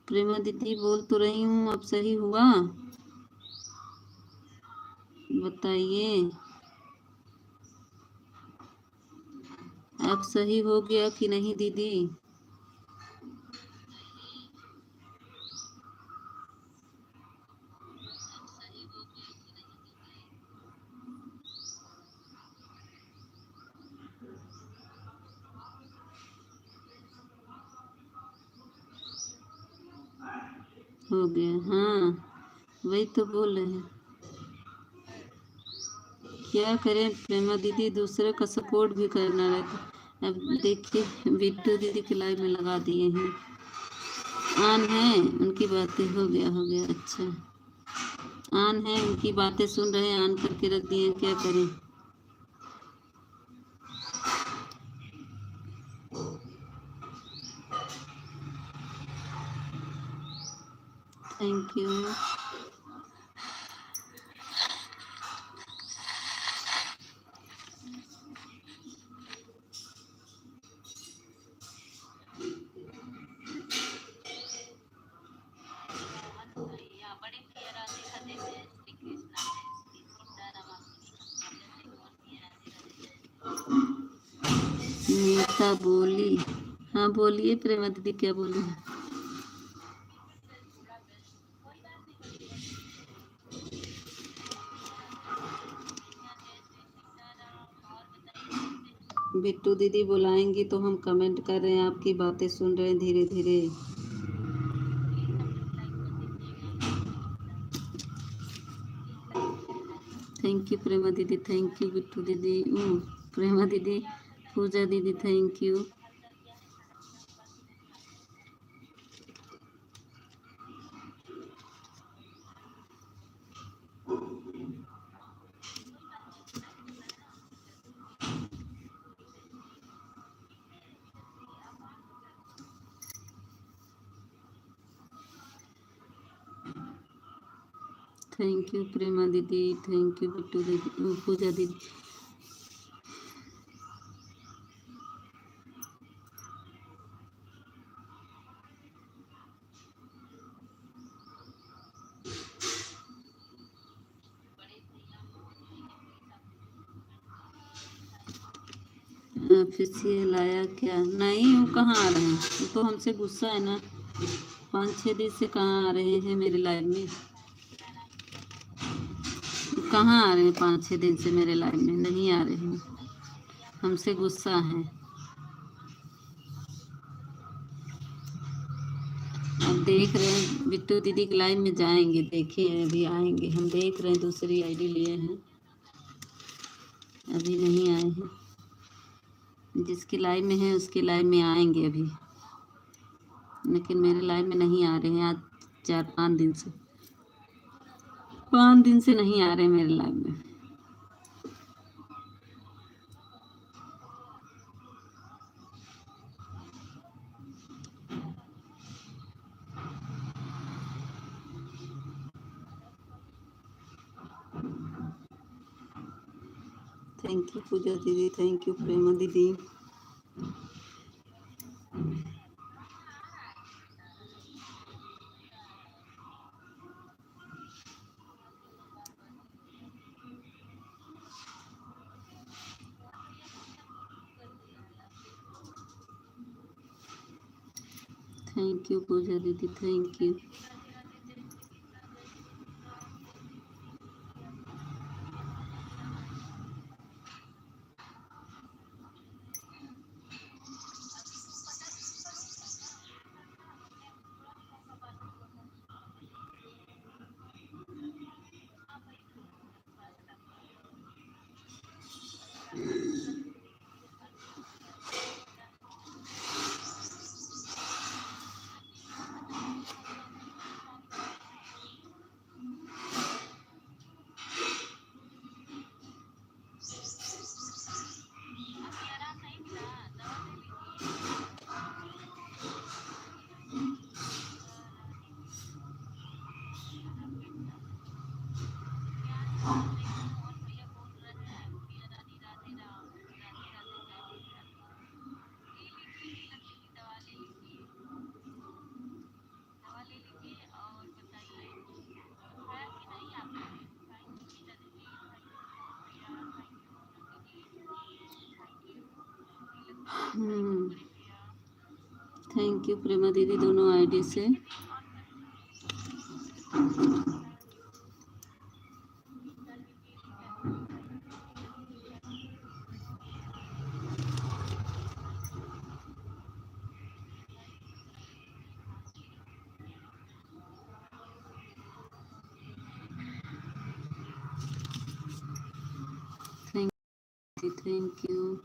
प्रेमा दीदी बोल तो रही हूँ, अब सही हुआ? बताइए, अब सही हो गया कि नहीं दीदी? हो गया, हाँ वही तो बोल रहे हैं। क्या करें प्रेमा दीदी, दूसरे का सपोर्ट भी करना रहता। अब देखिए बिट्टू दीदी के लाइव में लगा दिए हैं, ऑन है उनकी बातें। हो गया हो गया, अच्छा ऑन है उनकी बातें सुन रहे हैं, ऑन करके रख दिए हैं, क्या करें। Thank you. भैया बड़े प्रिय राधे राधे, जय श्री कृष्णा, जय श्री सीताराम, आपकी राधे राधे। मीता बोली, हाँ बोलिए प्रेमा दीदी, क्या बोली? बिट्टू दीदी बुलाएंगी तो हम कमेंट कर रहे हैं, आपकी बातें सुन रहे हैं धीरे धीरे। थैंक यू प्रेमा दीदी, थैंक यू बिट्टू दीदी, प्रेमा दीदी, पूजा दीदी, thank you. Thank you Prema दीदी, थैंक यू बिट्टू दीदी, पूजा दीदी। ऑफिशियल आया क्या? नहीं, वो कहाँ आ रहे हैं, वो तो हमसे गुस्सा है ना। 5-6 दिन से कहाँ आ रहे हैं मेरे लाइव में? कहाँ आ रहे हैं 5-6 दिन से मेरे लाइव में? नहीं आ रहे हैं, हमसे गुस्सा है। अब देख रहे हैं बिट्टू दीदी के लाइव में जाएंगे, देखिए अभी आएंगे, हम देख रहे हैं, दूसरी आईडी लिए हैं, अभी नहीं आए हैं। जिसकी लाइव में है उसकी लाइव में आएंगे अभी, लेकिन मेरे लाइव में नहीं आ रहे हैं आज 4-5 दिन से। 5 दिन से नहीं आ रहे मेरे लाइव में। थैंक यू पूजा दीदी, थैंक यू प्रेमा दीदी। थैंक यू पूजा दीदी, thank you. Thank you Prema दीदी दोनों आईडी से। Thank you.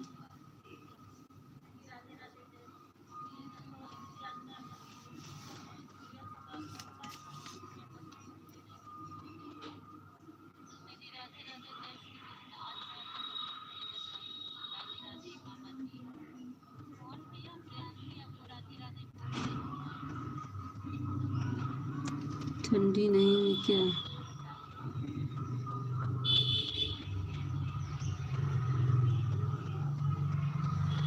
ठंडी नहीं हुई क्या?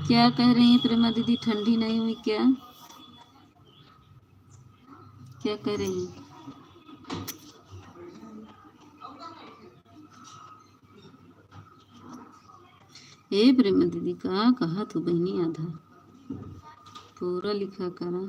क्या कह रही हैं प्रेमा दीदी, ठंडी नहीं हुई क्या? क्या कह रही हैं? ए प्रेमा दीदी कहा तू बहनी, आधा पूरा लिखा करा।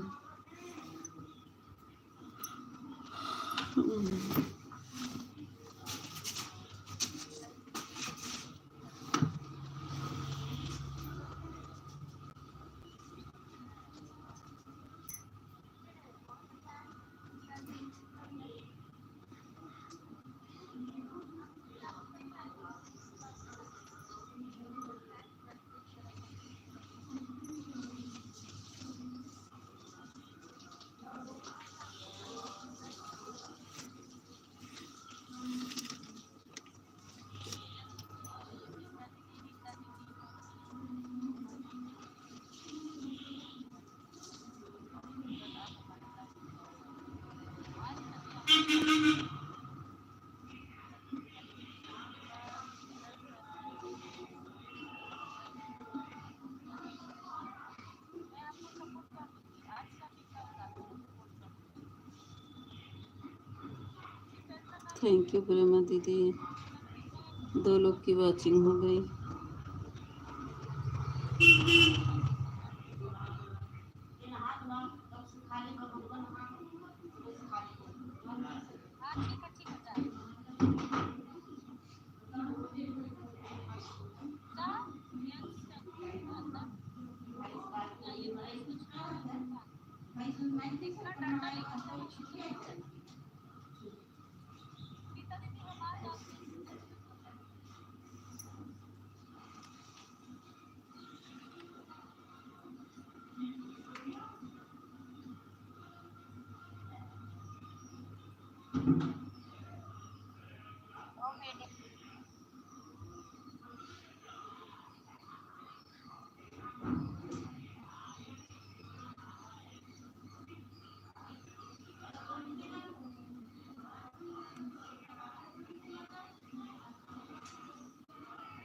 थैंक यू प्रेमा दीदी, 2 लोग की वॉचिंग हो गई।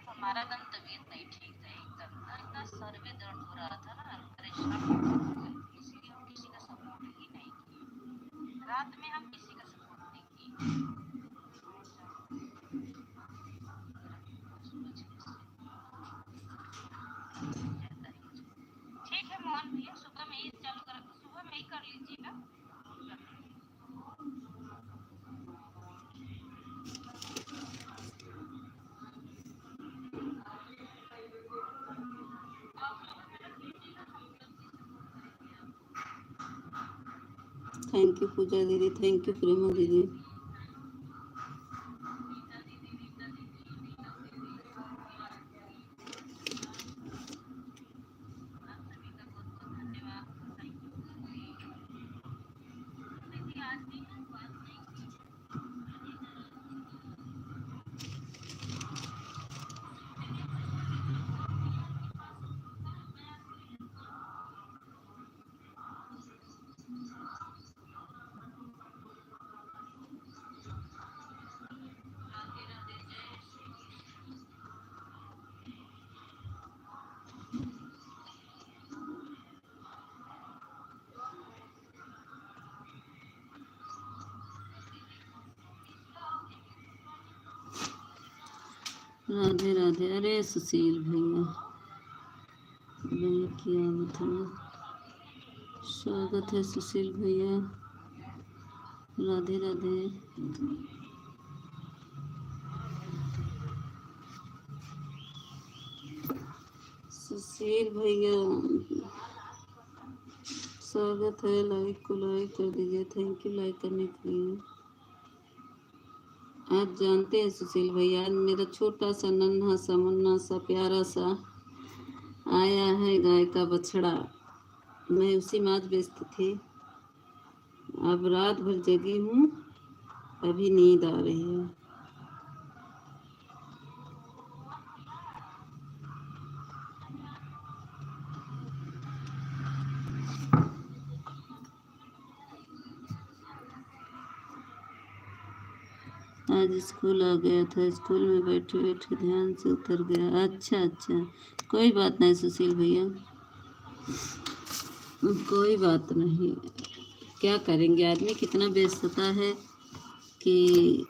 हमारा एकदम तबीयत नहीं ठीक था, एकदम ना इतना सर में दर्द हो रहा था ना, परेशान हो गए, इसीलिए हम किसी का सपोर्ट ही नहीं किए। रात में हम किसी का सपोर्ट नहीं किए। ठीक है मोहन भैया, सुबह में ही चालू कर, सुबह में ही कर लीजिएगा। थैंक यू पूजा दीदी, थैंक यू प्रेमा दीदी। राधे राधे। अरे सुशील भैया बैंक की आवत में स्वागत है सुशील भैया। राधे राधे। सुशील भैया स्वागत है। लाइक को लाइक कर दीजिए। थैंक यू लाइक करने के लिए। आज जानते हैं सुशील भैया, आज मेरा छोटा सा नन्हा सा मुन्ना सा प्यारा सा आया है गाय का बछड़ा। मैं उसी में आज व्यस्त थी। अब रात भर जगी हूँ, अभी नींद आ रही है। आज स्कूल आ गया था, स्कूल में बैठे बैठे ध्यान से उतर गया। अच्छा अच्छा, कोई बात नहीं सुशील भैया, कोई बात नहीं। क्या करेंगे, आदमी कितना व्यस्तता है कि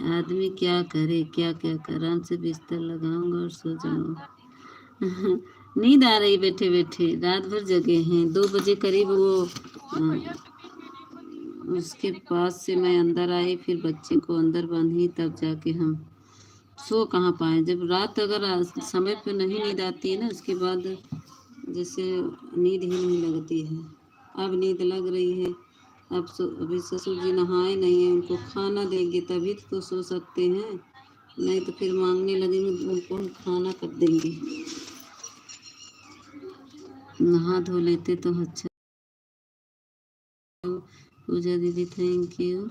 आदमी क्या करे, क्या क्या करे। आराम से बिस्तर लगाऊंगा और सो जाऊंगा। नींद आ रही बैठे बैठे, रात भर जगे हैं। 2 बजे करीब वो उसके पास से मैं अंदर आई, फिर बच्चे को अंदर बांधी, तब जाके हम सो कहाँ पाए। जब रात अगर समय पे नहीं नींद आती है ना, उसके बाद जैसे नींद ही नहीं लगती है। अब नींद लग रही है। अभी ससुर जी नहाए नहीं हैं, उनको खाना देंगे तभी तो सो सकते हैं, नहीं तो फिर मांगने लगेंगे, उनको हम खाना कब देंगे। नहा धो लेते तो अच्छा। पूजा दीदी थैंक यू।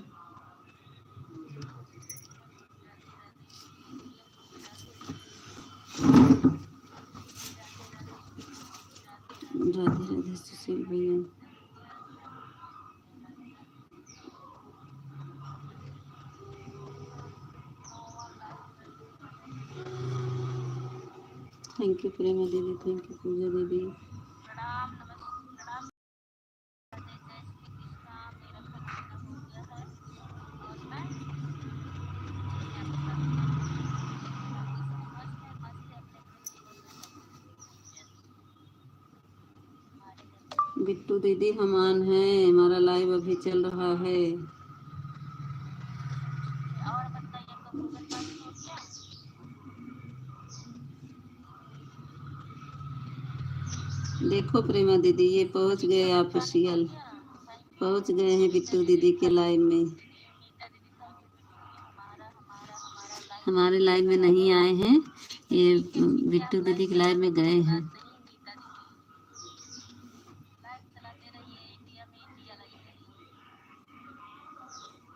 राधे राधे सुशील भैया। थैंक यू प्रेमा दीदी, थैंक यू पूजा दीदी। प्रणाम प्रणाम। जय श्री कृष्णा। मेरा खाना हो गया है और मैं मस्त है, मस्त है अपने अपने जीवन में सब हमारे घर। बिट्टू दीदी हम ऑन है, हमारा लाइव अभी चल रहा है। और बताइए, आपका भोजन पानी हो गया? देखो प्रेमा दीदी, ये पहुंच गए भोजन पानी हो ऑफिशियल, गया? थैंक यू पहुंच गए हैं नीता बिट्टू दीदी, दीदी के थैंक लाइव यू में। बिट्टू दीदी, नीता दीदी थैंक यू बिट्टू दीदी। हमारा हमारा हमारा लाइव हमारे चलते लाइव में रहा नहीं है। आए हैं, ये ठीक है ठीक है, बिट्टू आप दीदी लाइव के लाइव चलाते में गए कोई हैं। बात नहीं नीता दीदी, लाइव चलाते रहिए, इंडिया में इंडिया लाइव रहिए।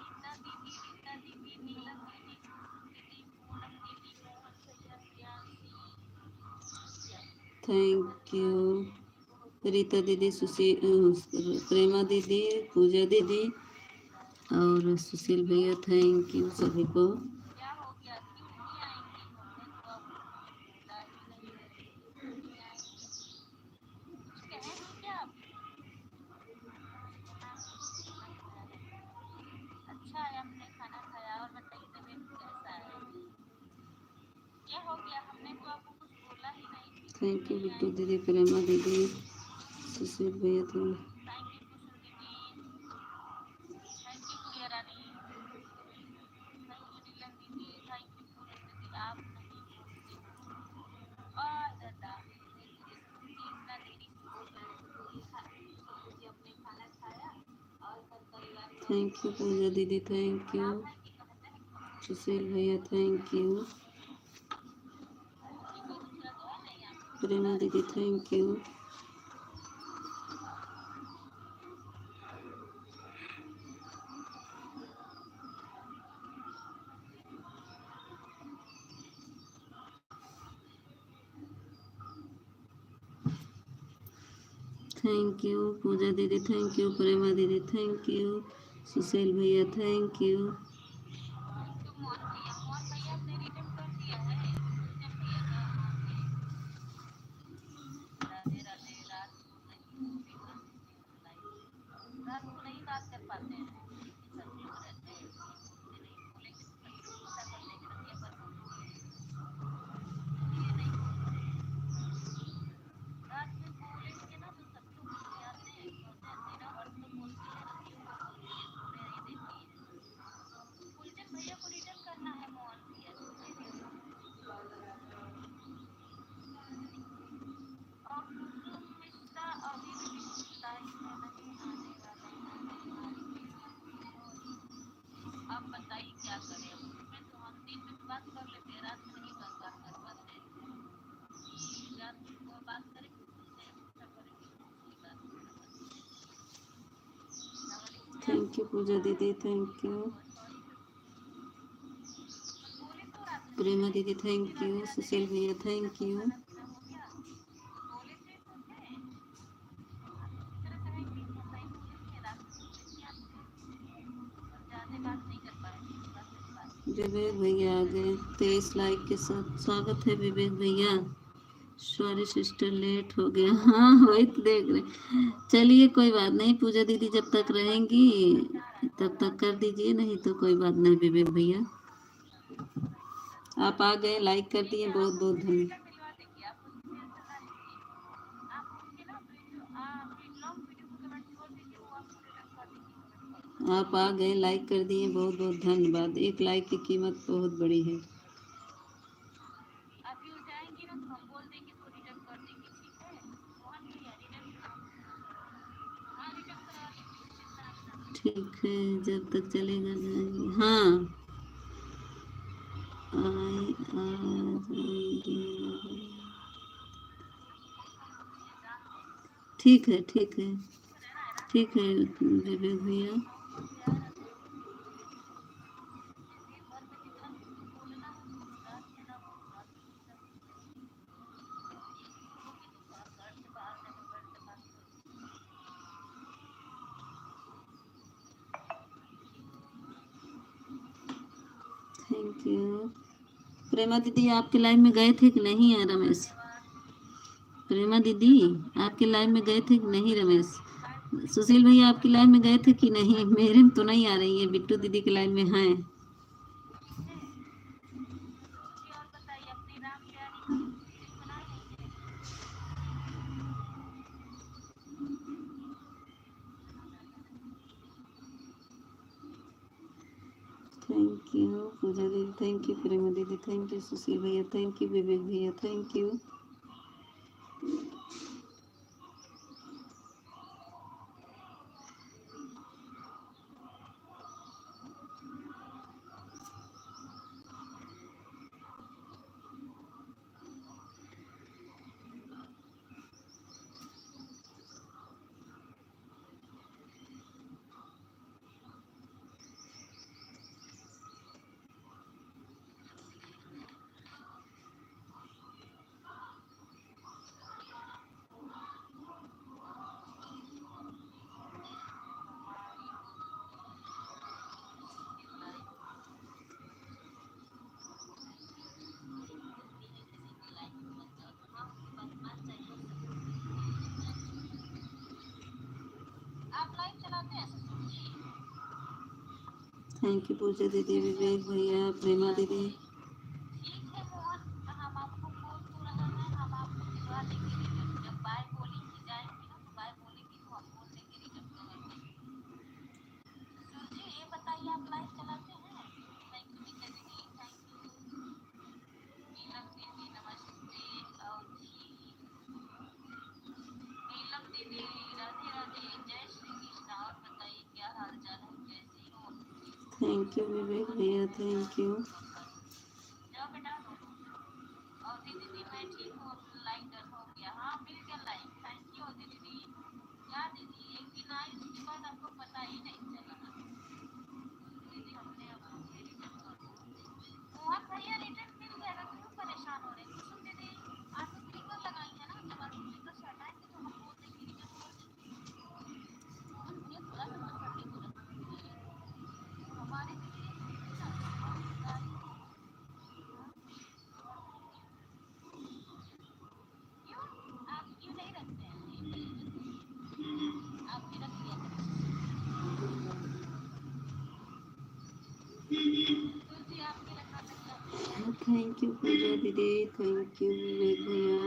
नीता दीदी, रीता दीदी, नीलम दीदी, खुशबू दीदी, पूनम दीदी, मोहन भैया, प्रियांशी, थैंक यू रीता दीदी, प्रेमा दीदी, पूजा दीदी और सुशील भैया, थैंक यू सभी को। क्या हो गया, क्यों नहीं आएंगी? हमने तो आपको कुछ बोला ही नहीं है, क्यों नहीं आएंगी? कुछ कहे हैं क्या आप? खाना खाना खाया है? अच्छा है, हमने खाना खाया। और बताइए तबीयत कैसा है? क्या हो गया, हमने तो आपको कुछ बोला ही नहीं, फिर क्यों थैंक यू नहीं बिट्टू आएंगी? दीदी, प्रेमा दीदी, सुशील भैया, थैंक यू खुशबू दीदी, थैंक यू गुड़िया रानी, थैंक यू नीलम दीदी, थैंक यू पूनम दीदी। आप नहीं बोलते हो और दादा, देखिए स्कूटी इतना देरी से बोल रहे हैं कि ससुर जी अपने खाना खाया और घर परिवार सब थैंक यू पूजा दीदी, थैंक यू आराम है कि कहते हैं कि सुशील भैया, थैंक यू स्कूटी कोई दूसरा तो है नहीं आपके प्रेमा घर। दीदी, थैंक यू। थैंक यू पूजा दीदी, थैंक यू प्रेमा दीदी, थैंक यू सुशील भैया, thank you. Thank you Mohan भैया, मोहन भैया आपने रिटर्न कर दिया है पूजा भैया का? राधे राधे। रात को नहीं तो भी कर देते हैं हम लाइव, रात को नहीं बात कर पाते हैं क्योंकि सब लोग रहते हैं, इसलिए बोलते नहीं, बोलेंगे तो बच्चे गुस्सा कर देंगे, रतिया पर बोलेंगे, इसलिए नहीं बोलते हैं। रात में बात कर लेते हैं, रात में नहीं बात कर पाते हैं। रात को बात करेंगे तुमसे, अच्छा करेंगे उसकी बात थैंक यू पूजा दीदी, थैंक यू। बोले तो रात में प्रेमा दीदी थैंक यू। सुशील भैया थैंक यू। खाना पीना हो गया, बोले थे तो थे इस तरह से है कि सही बोले थे, रात में बोले थे आपसे, और ज्यादा बात नहीं कर पाए थे, बस इस बात। विवेक भैया आ गए 23 लाइक के साथ। स्वागत है विवेक भैया। सॉरी सिस्टर लेट हो गया। हाँ वही तो देख रहे। चलिए कोई बात नहीं, पूजा दीदी जब तक रहेंगी तब तक कर दीजिए, नहीं तो कोई बात नहीं विवेक भैया। आप आ गए, लाइक कर दिए, बहुत बहुत धन्यवाद। मिलवा देंगे, आप उसकी टेंशन ना लीजिए। आप उसके ना वीडियो लॉन्ग वीडियो को कमेंट छोड़ दीजिए, वो आपको रिटर्न कर देंगे कमेंट कॉल। आप आ गए, लाइक कर दिए, बहुत बहुत धन्यवाद। एक लाइक की कीमत बहुत बड़ी है। अभी हो जाएंगी ना तो हम बोल देंगे तो रिटर्न कर देंगे, ठीक है मोहन भैया? रिटर्न हाँ रिटर्न करवा दीजिए, चिंता ना कीजिए। ठीक है, जब तक चलेगा जाएगी। हाँ आ जाएंगे। ठीक है ठीक है ठीक है विवेक भैया। दिन भर में जितना तुमको बोलना है तुम रात में ना बोलो, रात में चुपचाप बोलोगी तो घर से बाहर जाकर बैठ कर बात करोगी। Thank you. प्रेमा दीदी आपके लाइव में गए थे कि नहीं है रमेश? प्रेमा दीदी आपके लाइव में गए थे कि नहीं रमेश? सुशील भैया आपकी लाइव में गए थे कि नहीं? मेरे में तो नहीं आ रही है, बिट्टू दीदी के लाइव में हैं। जी और बताइए, अपनी राम प्यारी का रील बनाए हैं कि नहीं? थैंक यू पूजा दीदी, थैंक यू प्रेमा दीदी, थैंक यू सुशील भैया, थैंक यू विवेक भैया, थैंक यू। आप लाइव चलाते हैं ससुर जी? थैंक यू पूजा दीदी, विवेक भैया, प्रेमा दीदी। ठीक है मोहन, हम आपको बोल तो रहे हैं, हम आपको भिजवा देंगे रिटर्न। जब बाय बोलेंगी जाएंगी ना तो बाय बोलेंगी तो हम बोल देंगे रिटर्न कर देंगे। ससुर जी ये बताइए, आप लाइव चलाते हैं? थैंक यू मीता दीदी, थैंक यू नीलम दीदी, नमस्ते। और जी नीलम दीदी राधे राधे, जय श्री कृष्णा। और बताइए क्या हाल चाल है, कैसी हो? थैंक यू विवेक भैया, थैंक यू। जाओ बेटा। और दीदी मैं ठीक हूँ, लाइक डन हो गया। हाँ मिल गया लाइक, थैंक यू दीदी। क्या दीदी एक दिन आई उसके बाद आपको पता ही नहीं चला। दीदी हमने अब हमने रिटर्न कर दिया। मोहन भैया रिटर्न मिल गया ना, क्यों परेशान हो रहे हैं? कुसुम दीदी आप स्पीकर लगाई है ना, जब आप स्पीकर से हटाएंगे तो हम बोल देंगे रिटर्न कर देंगे। मोहन भैया थोड़ा सा तसल्ली तो रखिए, हमारे दीदी ना समझदारी क्यों, आप क्यों नहीं रखते हैं? आप भी रख लिया करें ससुर जी, आप भी रखा करिए। थैंक यू पूजा दीदी, थैंक यू विवेक भैया,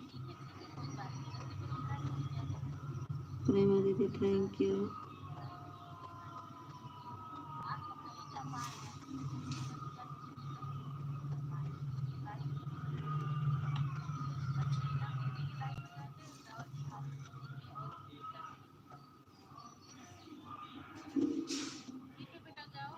ठीक है कोई बात नहीं, रख लीजिए, फ्रेंड हो गया तो। प्रेमा दीदी थैंक यू। आप लोग नहीं जा पाए हैं दुर्गा पूजा के चक्कर में, नहीं कर पाए हैं, इसलिए लाइव नहीं कर पाए। बट नीलम दीदी की लाइव में गए थे और निहारिका दीदी की और नीता दीदी की। ठीक है बेटा जाओ।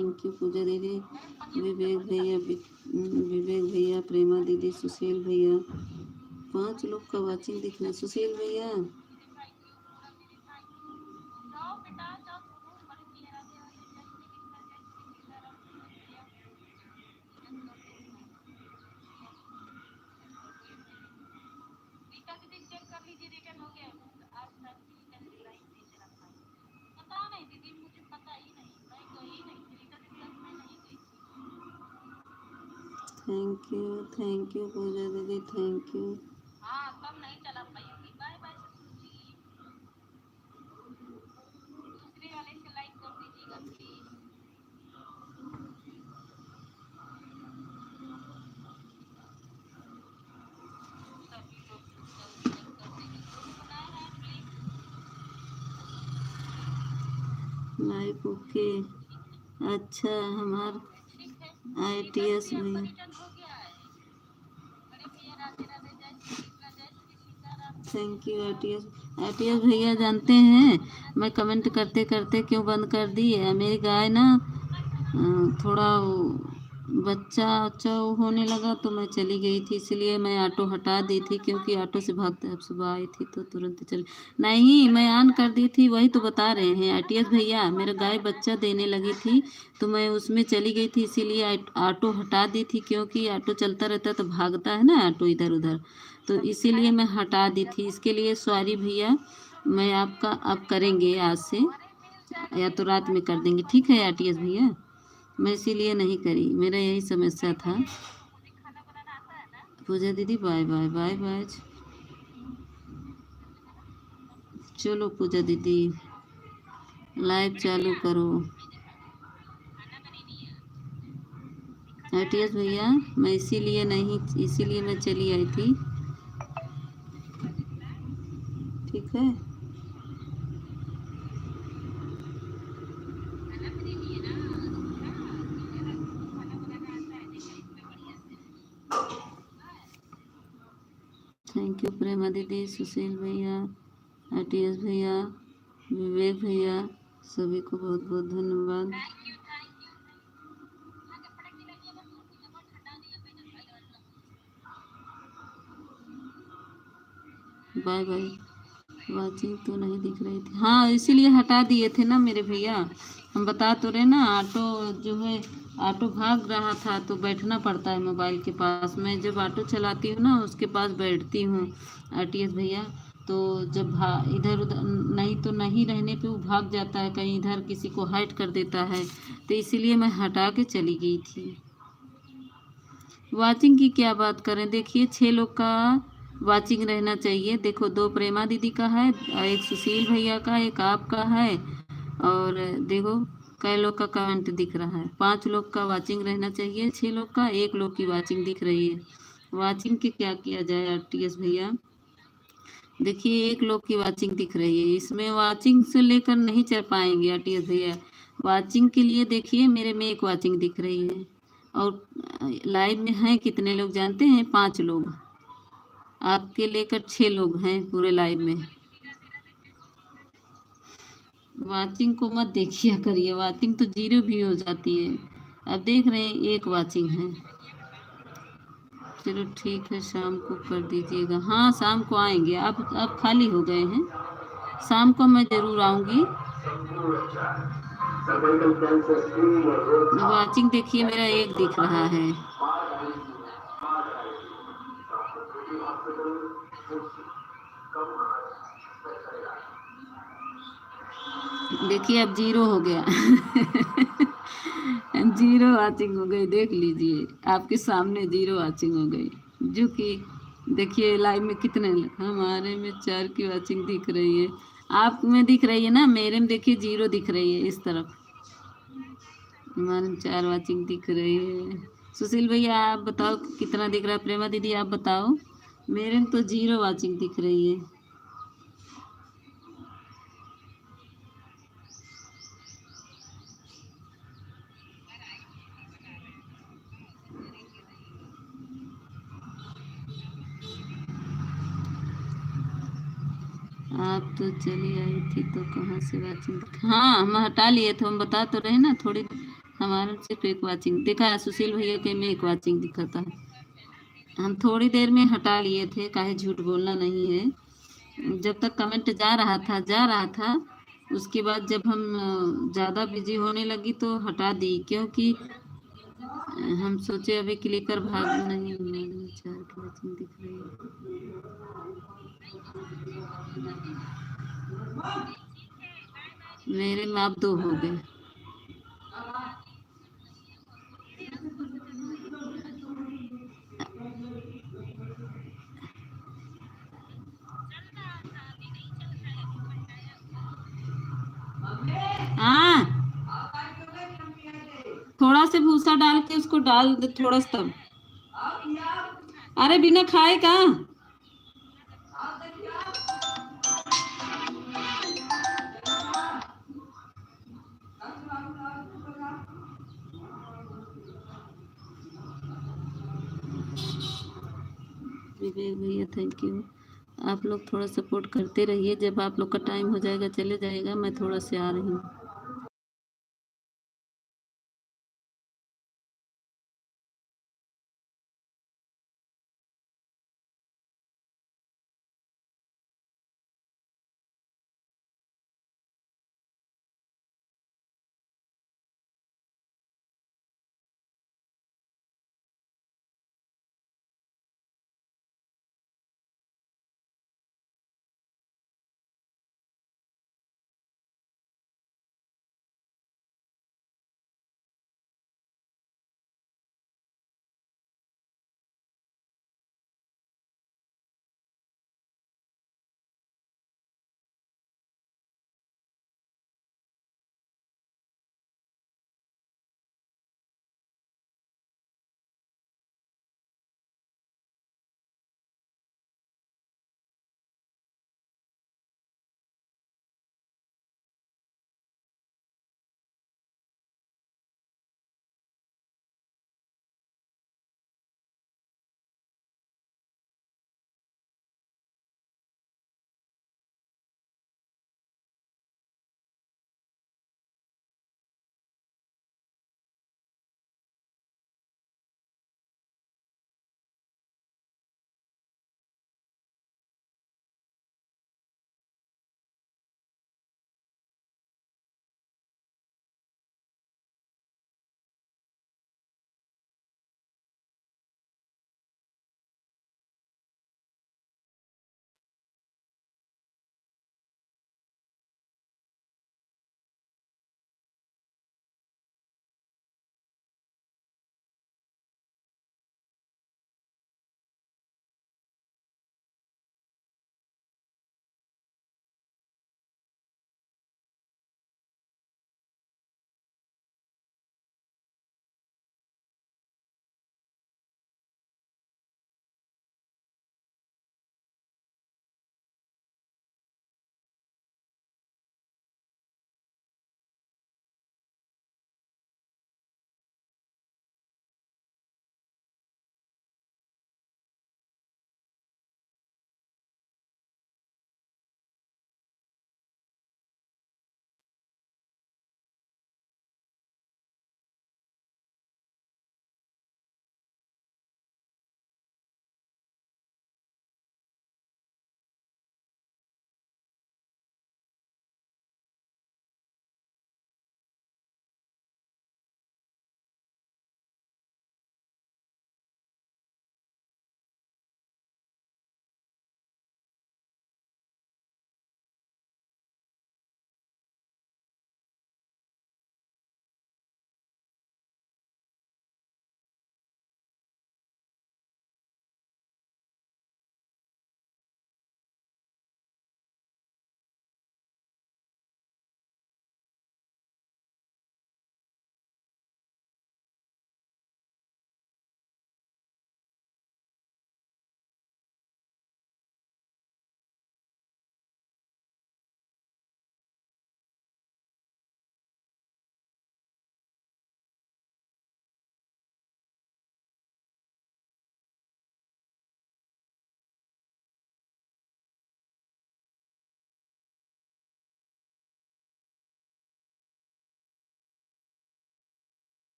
थैंक यू पूजा दीदी, विवेक भैया, प्रेमा दीदी, सुशील भैया, 5 लोग का वाचिंग दिख रहा है। सुशील भैया रीता दीदी चेक कर लीजिए रिटर्न हो गया है। आज तक रिटर्न लाइन नहीं चला पाई। पता नहीं दीदी, मुझे पता ही नहीं, मैं गई नहीं थी रीता दीदी तक, मैं नहीं गई थी। थैंक यू पूजा दीदी, थैंक यू। हाँ तब नहीं चला पाई होगी। बाय बाय ससुर जी। दूसरे वाले से लाइक कर दीजिएगा प्लीज। सभी लोग जल्दी लाइक कर दीजिए। ग्रुप बनाए हैं प्लीज। Like okay. अच्छा हमार ठीक है। ITS आपका भैया, रिटर्न हो गया है। बड़े भैया राधे राधे, जय श्री कृष्ण, जय Shri Sitaram. Thank you ITS भैया। जानते हैं मैं कमेंट करते करते क्यों बंद कर दी है? मेरी गाय ना थोड़ा बच्चा अच्छा होने लगा तो मैं चली गई थी, इसलिए मैं ऑटो हटा दी थी, क्योंकि ऑटो से भागते अब सुबह आई थी तो तुरंत चली। नहीं मैं ऑन कर दी थी, वही तो बता रहे हैं ITS भैया। मेरा गाय बच्चा देने लगी थी तो मैं उसमें चली गई थी, इसीलिए ऑटो हटा दी थी, क्योंकि ऑटो चलता रहता तो भागता है ना ऑटो इधर उधर, तो इसीलिए मैं हटा दी थी। इसके लिए सॉरी भैया। मैं आपका अब करेंगे आज से, या तो रात में कर देंगे, ठीक है ITS भैया। मैं इसीलिए नहीं करी, मेरा यही समस्या था। पूजा दीदी बाय बाय बाय बाय। चलो पूजा दीदी लाइव चालू करो। ITS भैया मैं इसीलिए मैं चली आई थी, ठीक है। थैंक यू प्रेमा दीदी, सुशील भैया, ITS भैया, विवेक भैया, सभी को बहुत बहुत धन्यवाद। Bye bye. वाचिंग तो नहीं दिख रही थी, हाँ इसीलिए हटा दिए थे ना मेरे भैया। हम बता तो रहे ना, ऑटो जो है ऑटो भाग रहा था तो बैठना पड़ता है मोबाइल के पास। मैं जब ऑटो चलाती हूँ ना उसके पास बैठती हूँ ITS भैया, तो जब इधर उधर नहीं तो नहीं रहने पे वो भाग जाता है, कहीं इधर किसी को हाइट कर देता है, तो इसीलिए मैं हटा के चली गई थी। वाचिंग की क्या बात करें, देखिए 6 लोग का वाचिंग रहना चाहिए। देखो 2 प्रेमा दीदी का है, एक सुशील भैया का, एक आपका है, और देखो कई लोग का कमेंट दिख रहा है। 5 लोग का वाचिंग रहना चाहिए, 6 लोग का 1 लोग की वाचिंग दिख रही है। वाचिंग के क्या किया जाए ITS भैया? देखिए 1 लोग की वाचिंग दिख रही है, इसमें वाचिंग से लेकर नहीं चल पाएंगे ITS भैया। वाचिंग के लिए देखिए मेरे में 1 वाचिंग दिख रही है, और लाइव में हैं कितने लोग जानते हैं? 5 लोग, आपके लेकर 6 लोग हैं पूरे लाइव में। वाचिंग को मत देखिए करिए, वाचिंग तो 0 भी हो जाती है। अब देख रहे हैं 1 वाचिंग है। चलो ठीक है, शाम को कर दीजिएगा। हाँ शाम को आएंगे, अब खाली हो गए हैं, शाम को मैं ज़रूर आऊँगी। वाचिंग देखिए मेरा 1 दिख रहा है। देखिए अब 0 हो गया 0 वाचिंग हो गई, देख लीजिए आपके सामने 0 वाचिंग हो गई। जो कि देखिए लाइव में कितने, हमारे में 4 की वाचिंग दिख रही है, आप में दिख रही है ना, मेरे में देखिए 0 दिख रही है। इस तरफ हमारे में 4 वाचिंग दिख रही है। सुशील भैया आप बताओ कितना दिख रहा है? प्रेमा दीदी आप बताओ, मेरे में तो 0 वाचिंग दिख रही है। आप तो चली आई थी तो कहाँ से वाचिंग? हाँ हम हटा लिए थे, हम बता तो रहे ना, थोड़ी हमारा सिर्फ एक वाचिंग देखा है, सुशील भैया के में एक वाचिंग दिखाता है। हम थोड़ी देर में हटा लिए थे, काहे झूठ बोलना नहीं है। जब तक कमेंट जा रहा था, उसके बाद जब हम ज़्यादा बिजी होने लगी तो हटा दी, क्योंकि हम सोचे अभी क्लिकर भाग नहीं, हमारे 4 की वाचिंग दिख रही है। मेरे माप 2 हो गए। हाँ, थोड़ा से भूसा डाल के उसको डाल दे थोड़ा सा तब। अरे बिना खाए का। विवेक भैया थैंक यू। आप लोग थोड़ा सपोर्ट करते रहिए, जब आप लोग का टाइम हो जाएगा चले जाएगा, मैं थोड़ा से आ रही हूँ।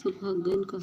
सौभाग्य इनका।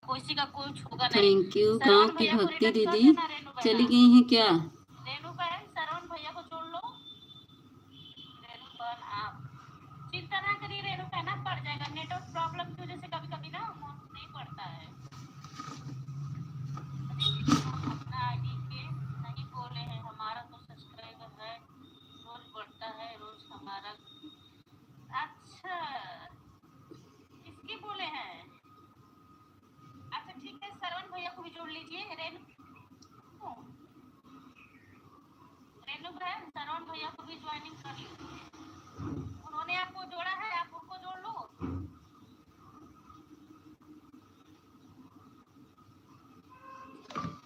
कोई का कुछ होगा नहीं। Thank you. गांव श्रवण की भैया को भक्ति रिटर्न कर दीदी देना रेनू चली बहना। गई हैं क्या? रेनू बहन श्रवण भैया को जोड़ लो। रेनू बहन आप चिंता ना करिए, रेनू बहना पड़ जाएगा। नेटवर्क प्रॉब्लम की वजह से कभी कभी ना नहीं पड़ता है। हम अपना आईडी के नहीं बोले हैं, हमारा तो सब्सक्राइबर है, रोज बढ़ता है रोज हमारा। अच्छा किसके बोले हैं? अच्छा ठीक है, श्रवण भैया को भी जोड़ लीजिए। रेनू बहन श्रवण भैया को भी ज्वाइनिंग कर लीजिए। उन्होंने आपको जोड़ा है, आप उनको जोड़ लो।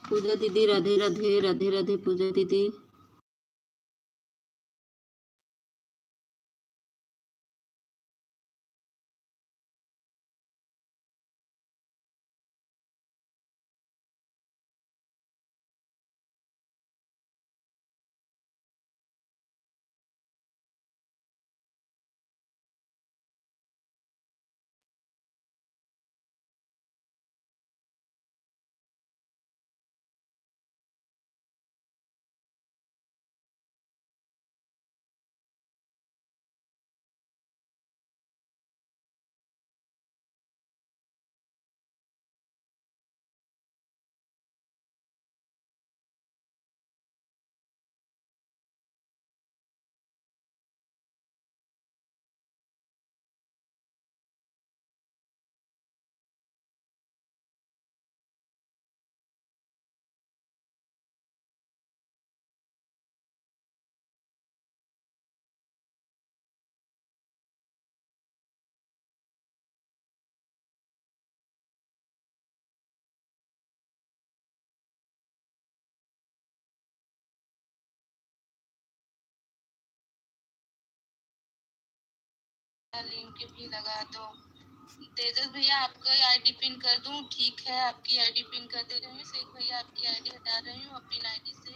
पूजा दीदी राधे राधे। राधे राधे पूजा दीदी। लिंक भी लगा दो। तेजस भैया आपका आईडी पिन कर दूं? ठीक है, आपकी आईडी पिन कर दे रही हूँ। शेख भैया आपकी आईडी हटा रही हूँ, अपनी आईडी से